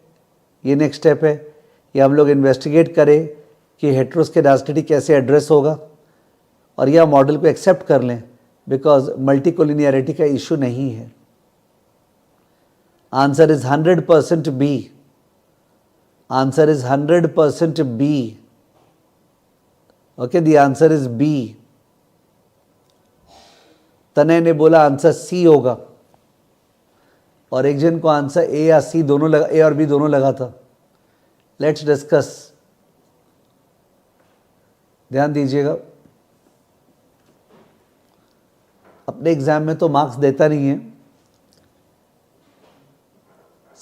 ये नेक्स्ट स्टेप है। या हम लोग इन्वेस्टिगेट करें कि हेटेरोस्केडास्टिटी कैसे एड्रेस होगा, और या मॉडल को एक्सेप्ट कर लें बिकॉज मल्टीकोलिनियरिटी का इशू नहीं है। Answer is 100% B. Answer is 100% B. Okay, the answer is B. Tanay ने बोला आंसर सी होगा, और एक जन को आंसर ए या सी दोनों लगा, ए और बी दोनों लगा था। लेट्स डिस्कस, ध्यान दीजिएगा। अपने एग्जाम में तो मार्क्स देता नहीं है।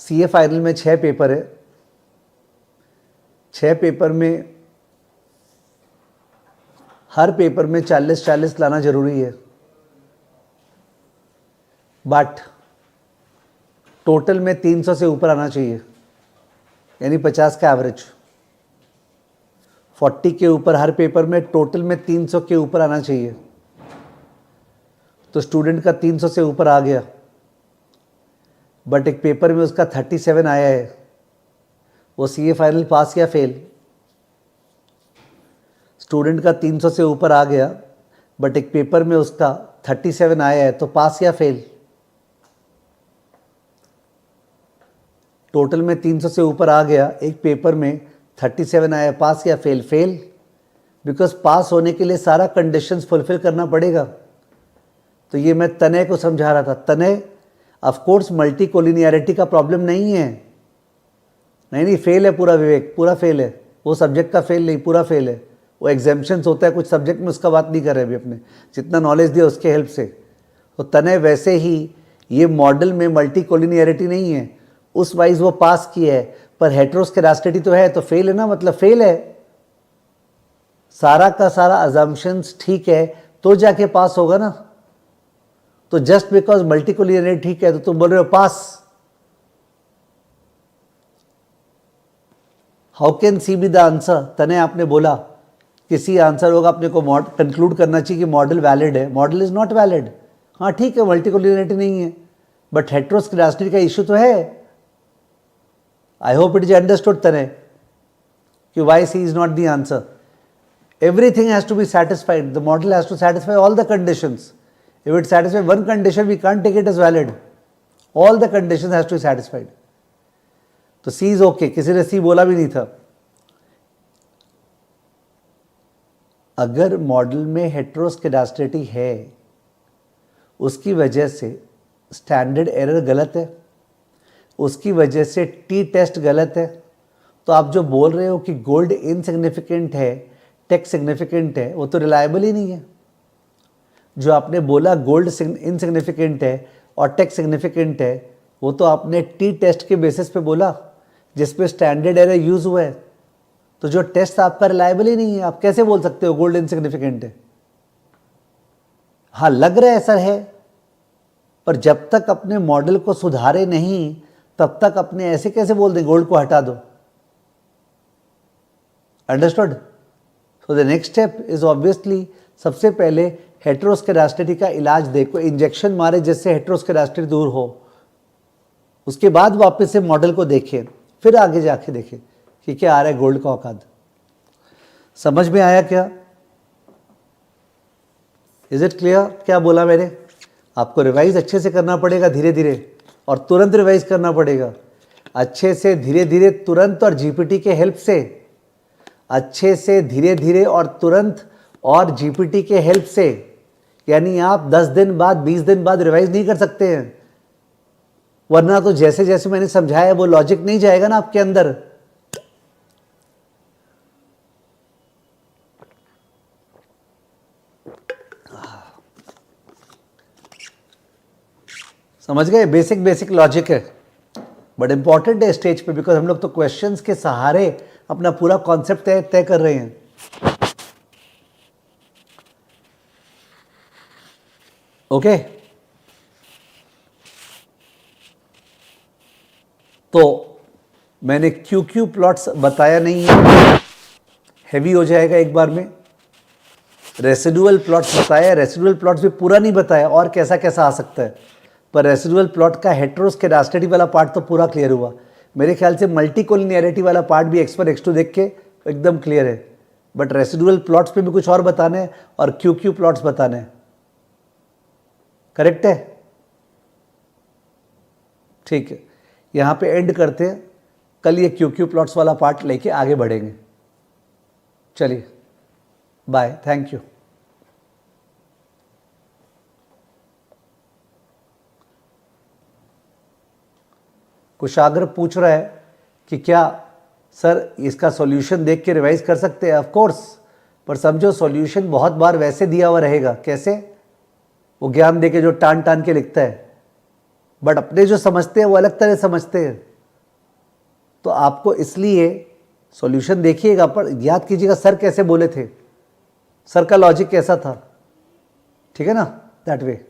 सीए फाइनल में 6 पेपर है। 6 पेपर में हर पेपर में 40-40 लाना जरूरी है, बट टोटल में 300 से ऊपर आना चाहिए, यानी 50 का एवरेज। 40 के ऊपर हर पेपर में, टोटल में 300 के ऊपर आना चाहिए। तो स्टूडेंट का 300 से ऊपर आ गया, बट एक पेपर में उसका 37 आया है, वो सीए फाइनल पास या फेल? स्टूडेंट का 300 से ऊपर आ गया, बट एक पेपर में उसका 37 आया है, तो पास या फेल? टोटल में 300 से ऊपर आ गया, एक पेपर में 37 आया, पास या फेल? फेल, बिकॉज पास होने के लिए सारा कंडीशंस फुलफिल करना पड़ेगा। तो ये मैं तनय को समझा रहा था। तनय, ऑफ कोर्स मल्टी कोलिनियरिटी का प्रॉब्लम नहीं है, नहीं नहीं, फेल है पूरा विवेक, पूरा फेल है। वो सब्जेक्ट का फेल नहीं, पूरा फेल है। वो एग्जाम्पशंस होता है कुछ सब्जेक्ट में, उसका बात नहीं कर रहे अभी अपने, जितना नॉलेज दिया उसके हेल्प से। तो तने वैसे ही ये मॉडल में मल्टी कोलिनियरिटी नहीं है, उस वाइज वो पास किया है, पर हेटेरोस्केडास्टिटी तो है, तो फेल है ना, मतलब फेल है। सारा का सारा अजम्पशंस ठीक है तो जाके पास होगा ना। तो जस्ट बिकॉज मल्टी कोलिनियरिटी ठीक है तो तुम बोल रहे हो pass. How can C be the answer? तने आपने बोला किसी आंसर होगा, अपने को कंक्लूड करना चाहिए कि मॉडल वैलिड है। Model is not valid. हाँ ठीक है, मल्टी कोलिनियरिटी नहीं है, बट हेटेरोस्केडास्टिटी का इश्यू तो है। I hope it is understood Tanay कि why C is not the answer. Everything has to be satisfied. The model has to satisfy all the conditions. If it satisfies one condition, we can't take it as valid. All the conditions has to be satisfied. तो C is okay. किसी ने C बोला भी नहीं था। अगर model में हेटेरोस्केडास्टिटी है, उसकी वजह से स्टैंडर्ड एरर गलत है, उसकी वजह से टी टेस्ट गलत है, तो आप जो बोल रहे हो कि गोल्ड इनसिग्निफिकेंट है, टेक सिग्निफिकेंट है, वो तो रिलायबल ही नहीं है। जो आपने बोला गोल्ड इनसिग्निफिकेंट है और टेक सिग्निफिकेंट है, वो तो आपने टी टेस्ट के बेसिस पे बोला, जिसपे स्टैंडर्ड एरर यूज हुआ है। तो जो टेस्ट आपका रिलायबल ही नहीं है, आप कैसे बोल सकते हो गोल्ड इनसिग्निफिकेंट है? हाँ लग रहा है ऐसा है, पर जब तक अपने मॉडल को सुधारे नहीं, तब तक अपने ऐसे कैसे बोल दें गोल्ड को हटा दो। अंडरस्टूड? तो the next step is obviously, सबसे पहले हेटेरोस्केडास्टिटी का इलाज देखो, इंजेक्शन मारे जिससे हेटेरोस्केडास्टिटी दूर हो। उसके बाद वापस से मॉडल को देखें, फिर आगे जाके देखें कि क्या आ रहा है गोल्ड का औकात। समझ में आया क्या? Is it clear? क्या बोला मैंने? आपको रिवाइज अच्छे से करना पड़ेगा, धीरे धीरे, और तुरंत रिवाइज करना पड़ेगा। अच्छे से धीरे धीरे, तुरंत, और जीपीटी के हेल्प से। अच्छे से धीरे धीरे और तुरंत और जीपीटी के हेल्प से। यानी आप 10 दिन बाद, 20 दिन बाद रिवाइज नहीं कर सकते हैं, वरना तो जैसे जैसे मैंने समझाया वो लॉजिक नहीं जाएगा ना आपके अंदर। समझ गए? बेसिक बेसिक लॉजिक है, बट इंपॉर्टेंट है स्टेज पे, बिकॉज हम लोग तो क्वेश्चंस के सहारे अपना पूरा कॉन्सेप्ट तय कर रहे हैं। ओके तो मैंने क्यू प्लॉट्स बताया नहीं है, हैवी हो जाएगा एक बार में। रेसिडुअल प्लॉट्स बताया, रेसिडुअल प्लॉट्स भी पूरा नहीं बताया और कैसा कैसा आ सकता है, पर रेसिडुअल प्लॉट का हेटेरोस्केडास्टिटी वाला पार्ट तो पूरा क्लियर हुआ। मेरे ख्याल से मल्टी कोलिनियरिटी वाला पार्ट भी x1 x2 देख के एकदम क्लियर है, बट रेसिडुअल प्लॉट्स पे भी कुछ और बताने हैं और क्यू प्लॉट्स बताने हैं। करेक्ट है? ठीक है, यहाँ पे एंड करते हैं, कल ये क्यू प्लॉट्स वाला पार्ट लेके आगे बढ़ेंगे। चलिए बाय, थैंक यू। कुशाग्र पूछ रहा है कि क्या सर इसका सॉल्यूशन देख के रिवाइज कर सकते हैं? ऑफ कोर्स, पर समझो सॉल्यूशन बहुत बार वैसे दिया हुआ रहेगा। कैसे? वो ज्ञान देके जो टान टान के लिखता है, बट अपने जो समझते हैं वो अलग तरह समझते हैं। तो आपको इसलिए सॉल्यूशन देखिएगा, पर याद कीजिएगा सर कैसे बोले थे, सर का लॉजिक कैसा था। ठीक है ना? That way.